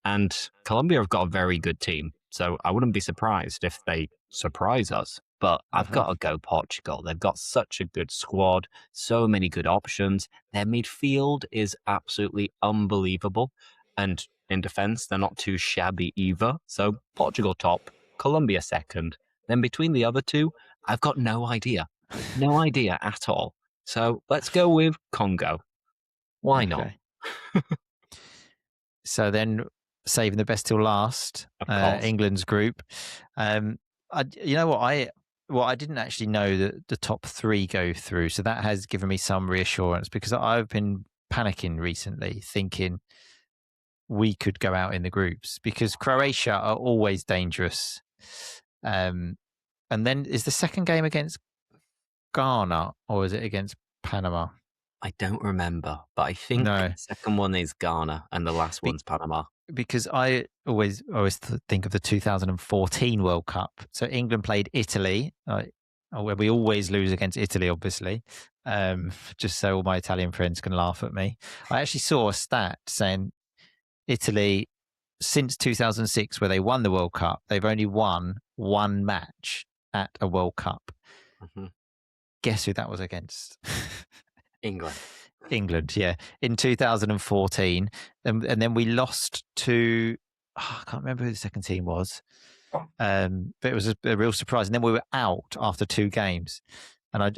And Colombia have got a very good team, so I wouldn't be surprised if they surprise us. But I've got to go Portugal. They've got such a good squad, so many good options. Their midfield is absolutely unbelievable. And in defense, they're not too shabby either. So Portugal top, Colombia second. Then between the other two, I've got no idea. No idea at all. So let's go with Congo. Why not? Okay. So then, saving the best till last, Of course. England's group. You know what? I didn't actually know that the top three go through, so that has given me some reassurance, because I've been panicking recently, thinking we could go out in the groups, because Croatia are always dangerous. And then is the second game against Ghana or is it against Panama? I don't remember, but I think No, the second one is Ghana and the last one's Panama. because I always think of the 2014 World Cup. So England played Italy, where we always lose against Italy, obviously. Just so all my Italian friends can laugh at me. I actually saw a stat saying Italy, since 2006, where they won the World Cup, they've only won one match at a World Cup. Mm-hmm. Guess who that was against? England. England, yeah, in 2014, and then we lost to I can't remember who the second team was, but it was a real surprise. And then we were out after two games, and I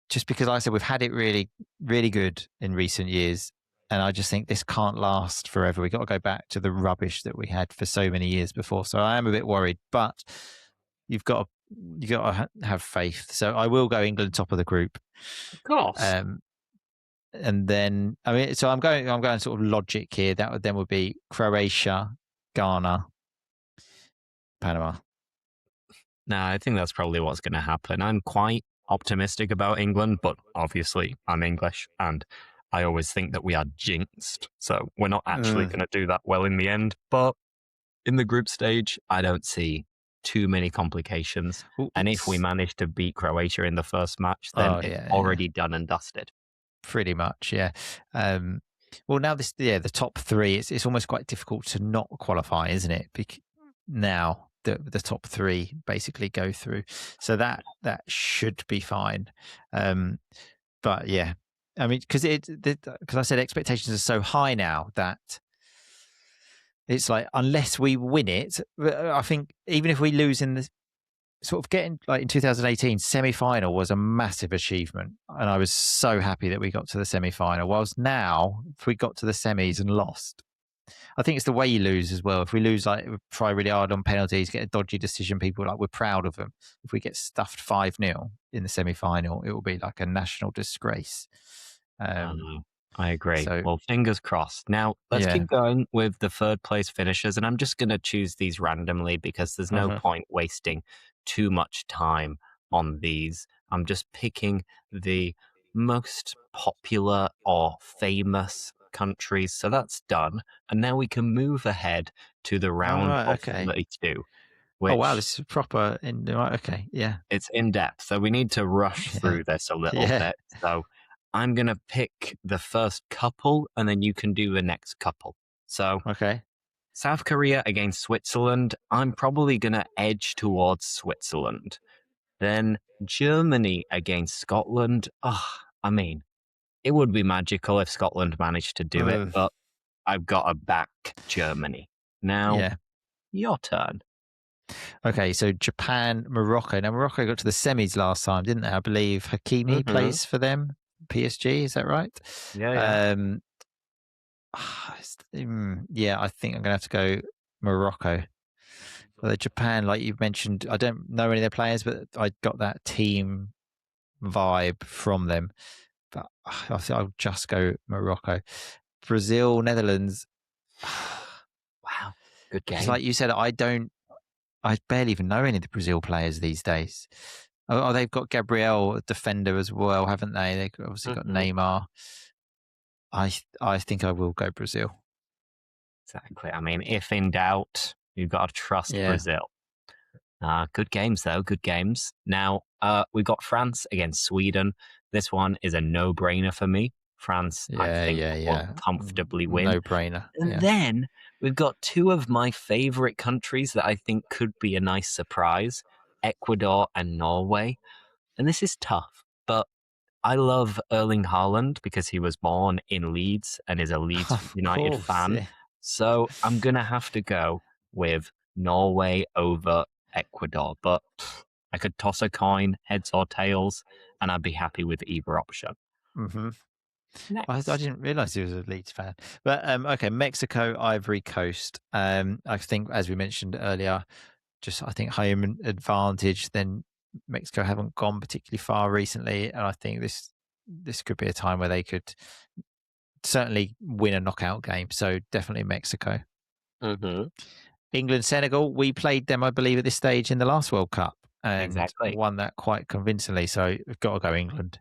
just because I said we've had it really, really good in recent years, and I just think this can't last forever. We got to go back to the rubbish that we had for so many years before. So I am a bit worried, but you've got to have faith. So I will go England top of the group. Of course. And then so I'm going sort of logic here. That would be Croatia, Ghana, Panama. No, I think that's probably what's going to happen. I'm quite optimistic about England, but obviously I'm English and I always think that we are jinxed. So we're not actually going to do that well in the end. But in the group stage, I don't see too many complications. And if we manage to beat Croatia in the first match, then it's already done and dusted. Pretty much, yeah. Well, now the top three, it's almost quite difficult to not qualify, isn't it? Now the top three basically go through, so that should be fine. But yeah, I mean, because I said expectations are so high now that it's like unless we win it, I think even if we lose in sort of getting like in 2018 semi-final was a massive achievement, and I was so happy that we got to the semi-final. Whilst now, if we got to the semis and lost, I think it's the way you lose as well. If we lose, like we try really hard on penalties, get a dodgy decision, people like we're proud of them. If we get stuffed 5-0 in the semi-final, it will be like a national disgrace. I agree. So Well, fingers crossed. Now, let's yeah. keep going with the third place finishers, and I'm just going to choose these randomly because there's no point wasting too much time on these. I'm just picking the most popular or famous countries. So that's done. And now we can move ahead to the All round right. of Okay. 32, Oh wow, which this is proper. Right, okay. Yeah. it's in depth, so we need to rush Yeah. through this a little Yeah. bit. So I'm going to pick the first couple, and then you can do the next couple. So Okay. South Korea against Switzerland, I'm probably going to edge towards Switzerland. Then Germany against Scotland. Oh, I mean, it would be magical if Scotland managed to do it, but I've got to back Germany. Now, Yeah. your turn. Okay, so Japan, Morocco. Now Morocco got to the semis last time, didn't they? I believe Hakimi Mm-hmm. plays for them. PSG, is that right? Yeah, yeah. Yeah, I think I'm gonna have to go Morocco. Although Japan, like you mentioned, I don't know any of their players, but I got that team vibe from them. But I think I'll just go Morocco. Brazil, Netherlands. Wow, good Because game. like you said, I barely even know any of the Brazil players these days. Oh, they've got Gabriel, defender as well, haven't they? They've obviously got Mm-hmm. Neymar. I think I will go Brazil. Exactly. I mean, if in doubt, you've got to trust Yeah, Brazil. Good games, though. Good games. Now, we've got France against Sweden. This one is a no brainer for me. France, I think, will yeah. comfortably win. No brainer. And Yeah. then we've got two of my favorite countries that I think could be a nice surprise, Ecuador and Norway. And this is tough, but I love Erling Haaland because he was born in Leeds and is a Leeds Of United course. fan. Yeah. So I'm going to have to go with Norway over Ecuador. But I could toss a coin, heads or tails, and I'd be happy with either option. Mm-hmm. I Next. didn't realize he was a Leeds fan. But okay, Mexico, Ivory Coast. I think, as we mentioned earlier, just I think home advantage. Then Mexico haven't gone particularly far recently, and I think this could be a time where they could certainly win a knockout game. So definitely Mexico. Mm-hmm. England, Senegal. We played them, I believe, at this stage in the last World Cup and Exactly. won that quite convincingly. So we've got to go England.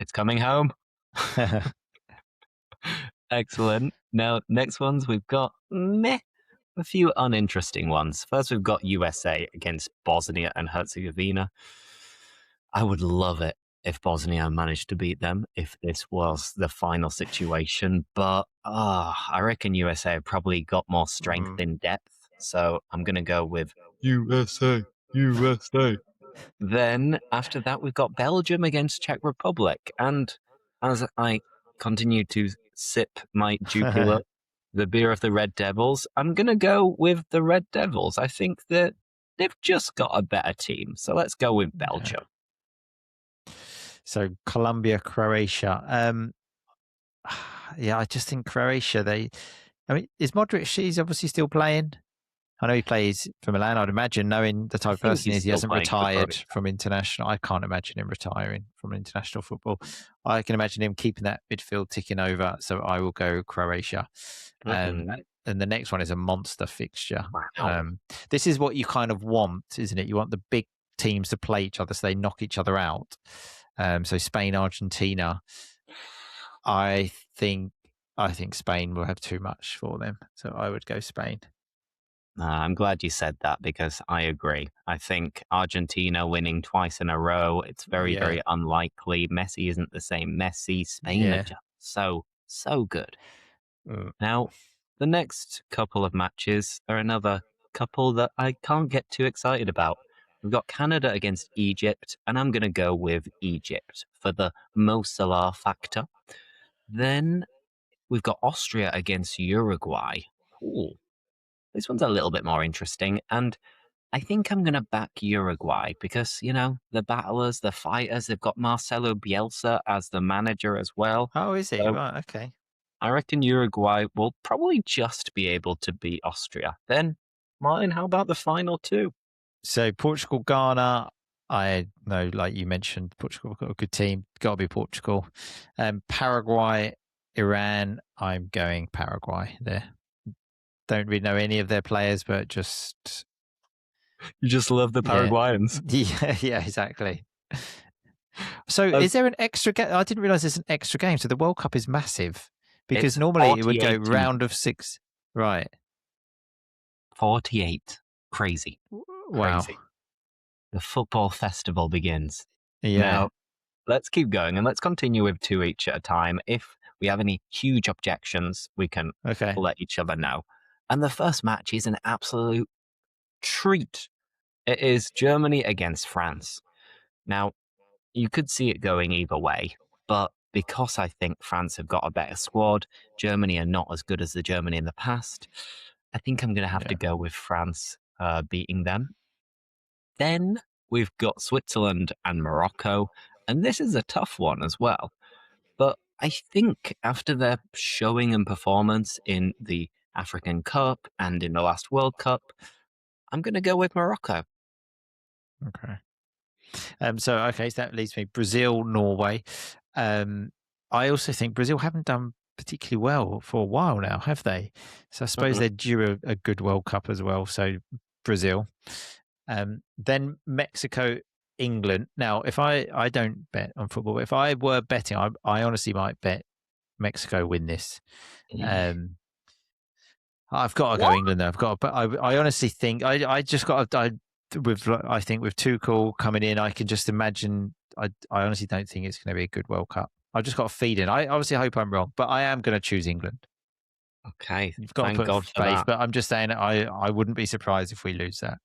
It's coming home. Excellent. Now, next ones we've got a few uninteresting ones. First, we've got USA against Bosnia and Herzegovina. I would love it if Bosnia managed to beat them if this was the final situation, but I reckon USA have probably got more strength in depth. So I'm going to go with USA. USA. Then after that, we've got Belgium against Czech Republic. And as I continue to sip my Jupiler, the beer of the Red Devils, I'm going to go with the Red Devils. I think that they've just got a better team. So let's go with Belgium. So Colombia, Croatia. Yeah, I just think Croatia. I mean, is Modric? He's obviously still playing. I know he plays for Milan. I'd imagine, knowing the I type of think person he he's is, he still hasn't playing for retired Croatia. from international. I can't imagine him retiring from international football. I can imagine him keeping that midfield ticking over. So I will go Croatia. Mm-hmm. And the next one is a monster fixture. Wow. This is what you kind of want, isn't it? You want the big teams to play each other so they knock each other out. So Spain, Argentina. I think Spain will have too much for them. So I would go Spain. I'm glad you said that because I agree. I think Argentina winning twice in a row, it's very, Yeah. very unlikely. Messi isn't the same Messi. Spain are just so good. Now, the next couple of matches are another couple that I can't get too excited about. We've got Canada against Egypt, and I'm going to go with Egypt for the Mo Salah factor. Then we've got Austria against Uruguay. Ooh, this one's a little bit more interesting. And I think I'm going to back Uruguay because, the battlers, the fighters, they've got Marcelo Bielsa as the manager as well. Oh, is he? So Right, okay. I reckon Uruguay will probably just be able to beat Austria. Then, Martin, how about the final two? So Portugal, Ghana. I know, like you mentioned, Portugal have got a good team. Got to be Portugal. Paraguay, Iran. I'm going Paraguay there. Don't really know any of their players, but just You just love the yeah, Paraguayans. yeah, exactly. So, Uh, is there an extra game? I didn't realize there's an extra game. So the World Cup is massive because it's normally it would go 48 to round of 6. Right. 48. Crazy. Wow. Crazy. The football festival begins. Yeah. Now, let's keep going and let's continue with two each at a time. If we have any huge objections, we can Okay. let each other know. And the first match is an absolute treat. It is Germany against France. Now, you could see it going either way, but because I think France have got a better squad, Germany are not as good as the Germany in the past, I think I'm going to have to Yeah. go with France beating them. Then we've got Switzerland and Morocco, and this is a tough one as well. But I think after their showing and performance in the African Cup and in the last World Cup, I'm going to go with Morocco. Okay. So that leaves me Brazil, Norway. I also think Brazil haven't done particularly well for a while now, have they? So I suppose Mhm. they're due a good World Cup as well. So Brazil. Then Mexico, England. Now, if I don't bet on football, if I were betting, I honestly might bet Mexico win this. Um, I've got to go What? England though. But I honestly think I just got to, I think with Tuchel coming in, I can just imagine. I honestly don't think it's going to be a good World Cup. I've just got a feed in. I obviously hope I'm wrong, but I am going to choose England. Okay, You've got to thank put God for faith, that. but I'm just saying I wouldn't be surprised if we lose that.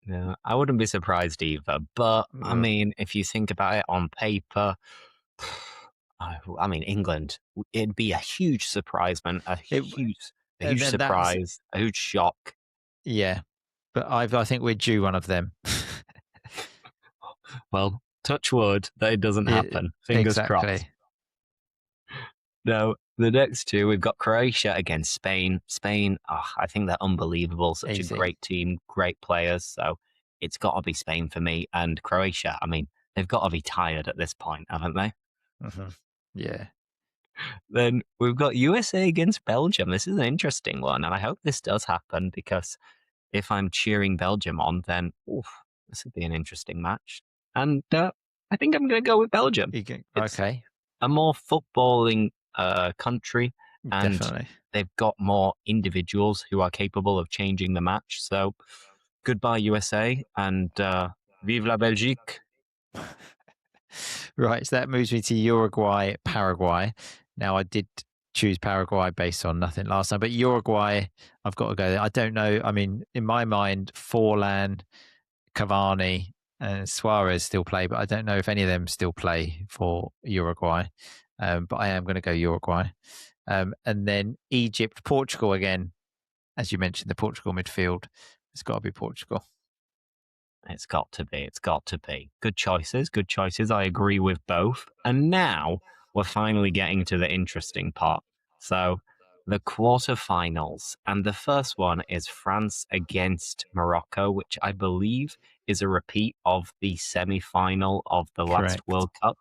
Yeah, I wouldn't be surprised either. But I Ugh. mean, if you think about it on paper, I mean, England, it'd be a huge surprise, man. It, A and huge then that's surprise, a huge shock. yeah, but I think we're due one of them. Well, touch wood that it doesn't Yeah, happen. Fingers crossed. exactly. Now, the next two, we've got Croatia against Spain. Spain, I think they're unbelievable. Such a Easy. great team, great players. So it's got to be Spain for me. And Croatia, I mean, they've got to be tired at this point, haven't they? Hmm. Yeah. Then we've got USA against Belgium. This is an interesting one. And I hope this does happen because if I'm cheering Belgium on, then this would be an interesting match. And I think I'm going to go with Belgium. It's Okay, a more footballing country, and definitely. they've got more individuals who are capable of changing the match. So, goodbye USA, and vive la Belgique. Right, so that moves me to Uruguay, Paraguay. Now, I did choose Paraguay based on nothing last time, but Uruguay, I've got to go there. I don't know. I mean, in my mind, Forlan, Cavani, and Suarez still play, but I don't know if any of them still play for Uruguay. But I am going to go Uruguay. And then Egypt, Portugal again. As you mentioned, the Portugal midfield. It's got to be Portugal. It's got to be. It's got to be. Good choices. Good choices. I agree with both. And now we're finally getting to the interesting part. So, the quarterfinals. And the first one is France against Morocco, which I believe is a repeat of the semi final of the last Correct. World Cup.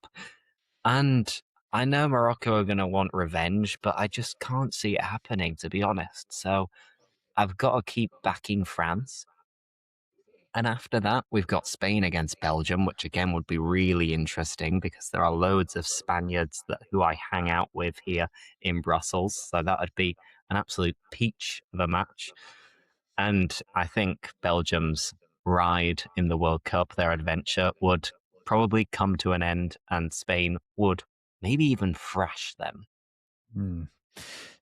And I know Morocco are going to want revenge, but I just can't see it happening, to be honest. So, I've got to keep backing France. And after that, we've got Spain against Belgium, which again would be really interesting because there are loads of Spaniards who I hang out with here in Brussels. So that would be an absolute peach of a match. And I think Belgium's ride in the World Cup, their adventure, would probably come to an end, and Spain would maybe even thrash them. Mm.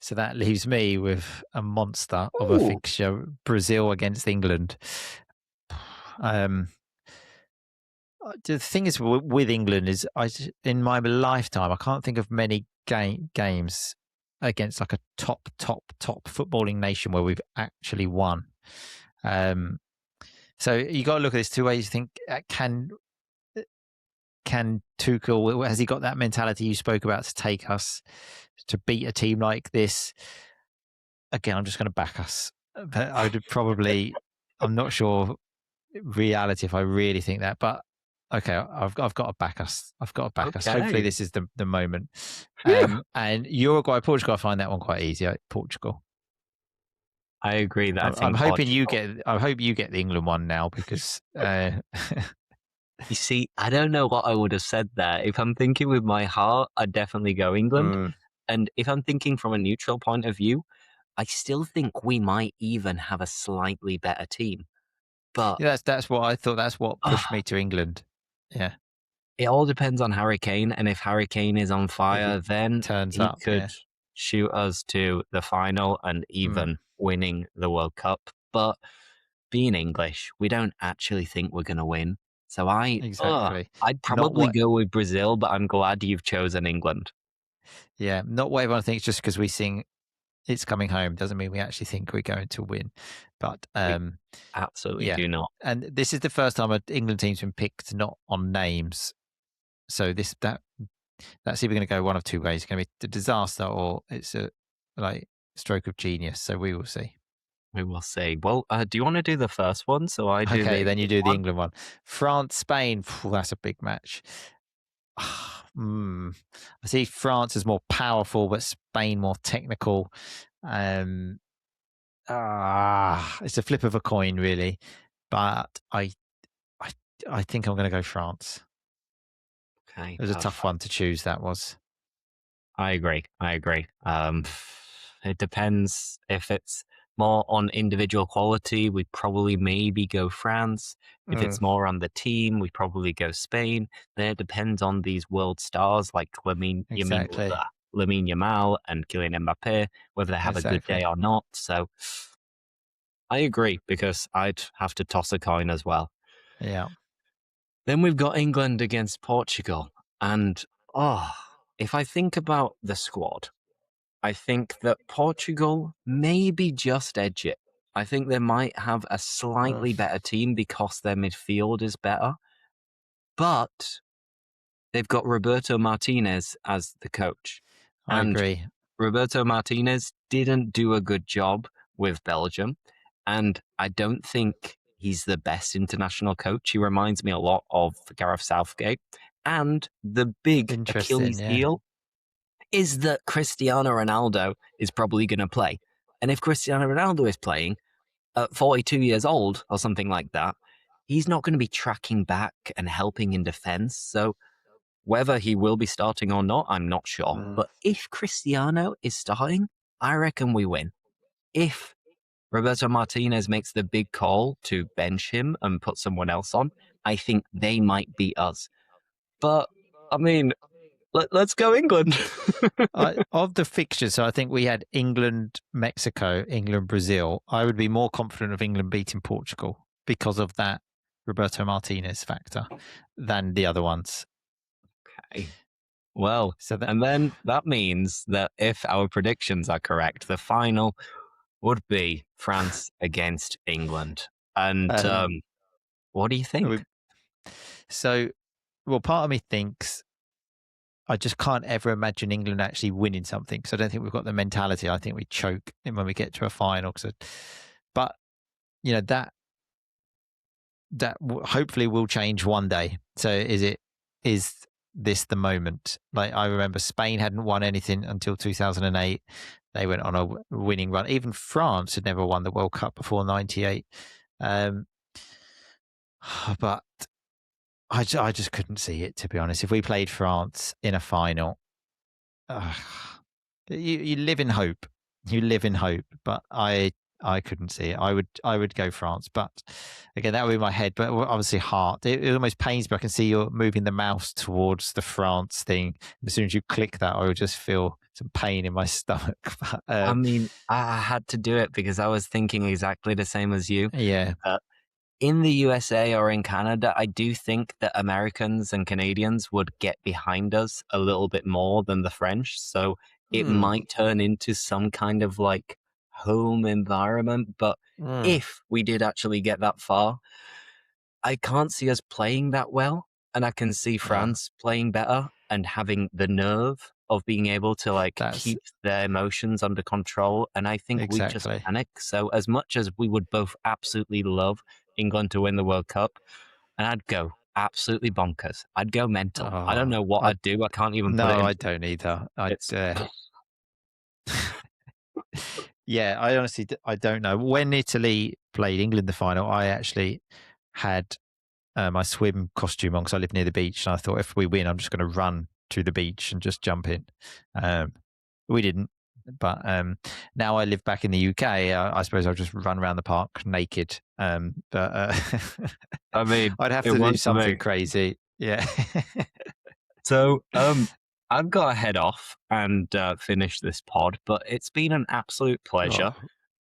So that leaves me with a monster of a Ooh. fixture: Brazil against England. Um, the thing is with England is, in my lifetime, I can't think of many games against like a top footballing nation where we've actually won. Um, So you got to look at this two ways. You think can Tuchel, has he got that mentality you spoke about to take us to beat a team like this? Again, I'm just going to back us. But I would probably, I'm not sure reality if I really think that, but okay, I've got to back us. I've got to back us. Hopefully, Okay. this is the moment. Phew. And Uruguay, Portugal, I find that one quite easy. Portugal. I agree that I I'm think hoping you Portugal. get. I hope you get the England one now because. You see, I don't know what I would have said there. If I'm thinking with my heart, I'd definitely go England. Mm. And if I'm thinking from a neutral point of view, I still think we might even have a slightly better team. But Yeah, that's what I thought. That's what pushed uh, me to England. Yeah, it all depends on Harry Kane. And if Harry Kane is on if he fire, then turns he up, could yeah. shoot us to the final and Mm, even winning the World Cup. But being English, we don't actually think we're going to win. So exactly. I'd Not probably what. go with Brazil, but I'm glad you've chosen England. Yeah, not what everyone thinks. Just because we sing "It's Coming Home" doesn't mean we actually think we're going to win. But We absolutely yeah, do not. and this is the first time an England team's been picked not on names. So that's either going to go one of two ways. It's going to be a disaster or it's a like stroke of genius. So we will see. We will see. Well, do you want to do the first one? So I do the Okay, then you England do the one. England one. France, Spain. Phew, that's a big match. I see France is more powerful, but Spain more technical. Um, it's a flip of a coin, really. But I, I think I'm going to go France. Okay, It was a tough perfect. one to choose. That was. I agree. I agree. It depends if it's more on individual quality. We'd probably maybe go France. If Mm, it's more on the team, we'd probably go Spain. Then it depends on these world stars like exactly. Lamine Yamal and Kylian Mbappe, whether they have a good day Exactly. or not. So I agree because I'd have to toss a coin as well. Yeah. Then we've got England against Portugal. And oh, if I think about the squad, I think that Portugal maybe just edge it. I think they might have a Mm, slightly better team because their midfield is better, but they've got Roberto Martinez as the coach. I And agree. Roberto Martinez didn't do a good job with Belgium. And I don't think he's the best international coach. He reminds me a lot of Gareth Southgate. And the big Interesting. Achilles Yeah. heel is that Cristiano Ronaldo is probably going to play. And if Cristiano Ronaldo is playing at 42 years old or something like that, he's not going to be tracking back and helping in defense. So whether he will be starting or not, I'm not sure. Mm. But if Cristiano is starting, I reckon we win. If Roberto Martinez makes the big call to bench him and put someone else on, I think they might beat us. But I mean, let's go England. Of the fixtures, so I think we had England, Mexico, England, Brazil. I would be more confident of England beating Portugal because of that Roberto Martinez factor than the other ones. Okay. Well, So that and then that means that if our predictions are correct, the final would be France against England. And um, what do you think? we- so well, part of me thinks I just can't ever imagine England actually winning something because I don't think we've got the mentality. I think we choke when we get to a final. But you know that hopefully will change one day. So is this the moment? Like I remember Spain hadn't won anything until 2008. They went on a winning run. Even France had never won the World Cup before 98. Um, but I just couldn't see it, to be honest. If we played France in a final, uh, you live in hope. You live in hope, but I couldn't see it. I would go France, but again, that would be my head. But obviously, heart. It almost pains me. I can see you're moving the mouse towards the France thing. As soon as you click that, I would just feel some pain in my stomach. But, I mean, I had to do it because I was thinking exactly the same as you. yeah. In the USA or in Canada, I do think that Americans and Canadians would get behind us a little bit more than the French. So it Hmm. might turn into some kind of like home environment. But Mm. if we did actually get that far, I can't see us playing that well, and I can see Oh, France playing better and having the nerve of being able to like that's keep their emotions under control. And I think we just exactly. panic. So as much as we would both absolutely love England to win the World Cup, and I'd go absolutely bonkers. I'd go mental. I don't Oh, know what I I'd do. I can't even put it no, in. I don't either. It's Yeah, I honestly I don't know. When Italy played England the final, I actually had my swim costume on because I live near the beach, and I thought if we win, I'm just going to run to the beach and just jump in. Um, we didn't, but now I live back in the UK. I suppose I'll just run around the park naked. But I mean, I'd have it to do won for something me. crazy. Yeah. So, I've got to head off and finish this pod, but it's been an absolute pleasure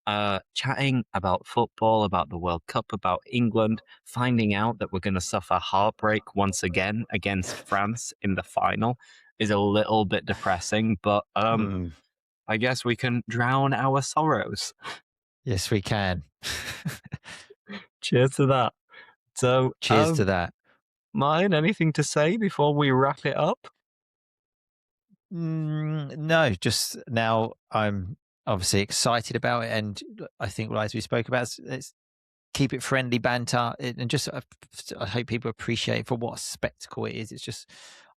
Oh, chatting about football, about the World Cup, about England, finding out that we're going to suffer heartbreak once again against France in the final is a little bit depressing, but mm, I guess we can drown our sorrows. yes, we can. Cheers to that. So, Cheers to that. Martin, anything to say before we wrap it up? No, just now I'm obviously excited about it, and I think, well, as we spoke about, it's keep it friendly banter, and just I hope people appreciate for what a spectacle it is. It's just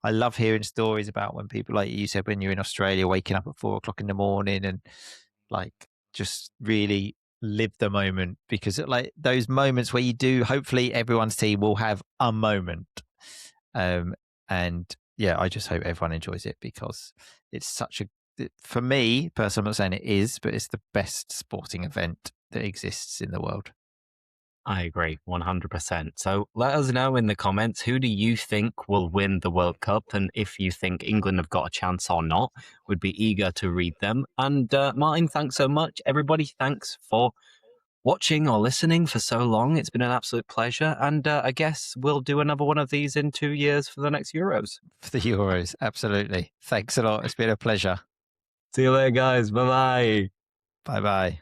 I love hearing stories about when people, like you said, when you're in Australia, waking up at 4 o'clock in the morning and like just really live the moment, because like those moments where you do, hopefully everyone's team will have a moment. Um, and yeah, I just hope everyone enjoys it because it's such a, for me personally, I'm not saying it is, but it's the best sporting event that exists in the world. I agree 100%. So let us know in the comments, who do you think will win the World Cup? And if you think England have got a chance or not, we'd be eager to read them. And Martin, thanks so much. Everybody, thanks for watching or listening for so long. It's been an absolute pleasure. And I guess we'll do another one of these in 2 years for the next Euros. For the Euros, absolutely. Thanks a lot. It's been a pleasure. See you later, guys. Bye bye. Bye bye.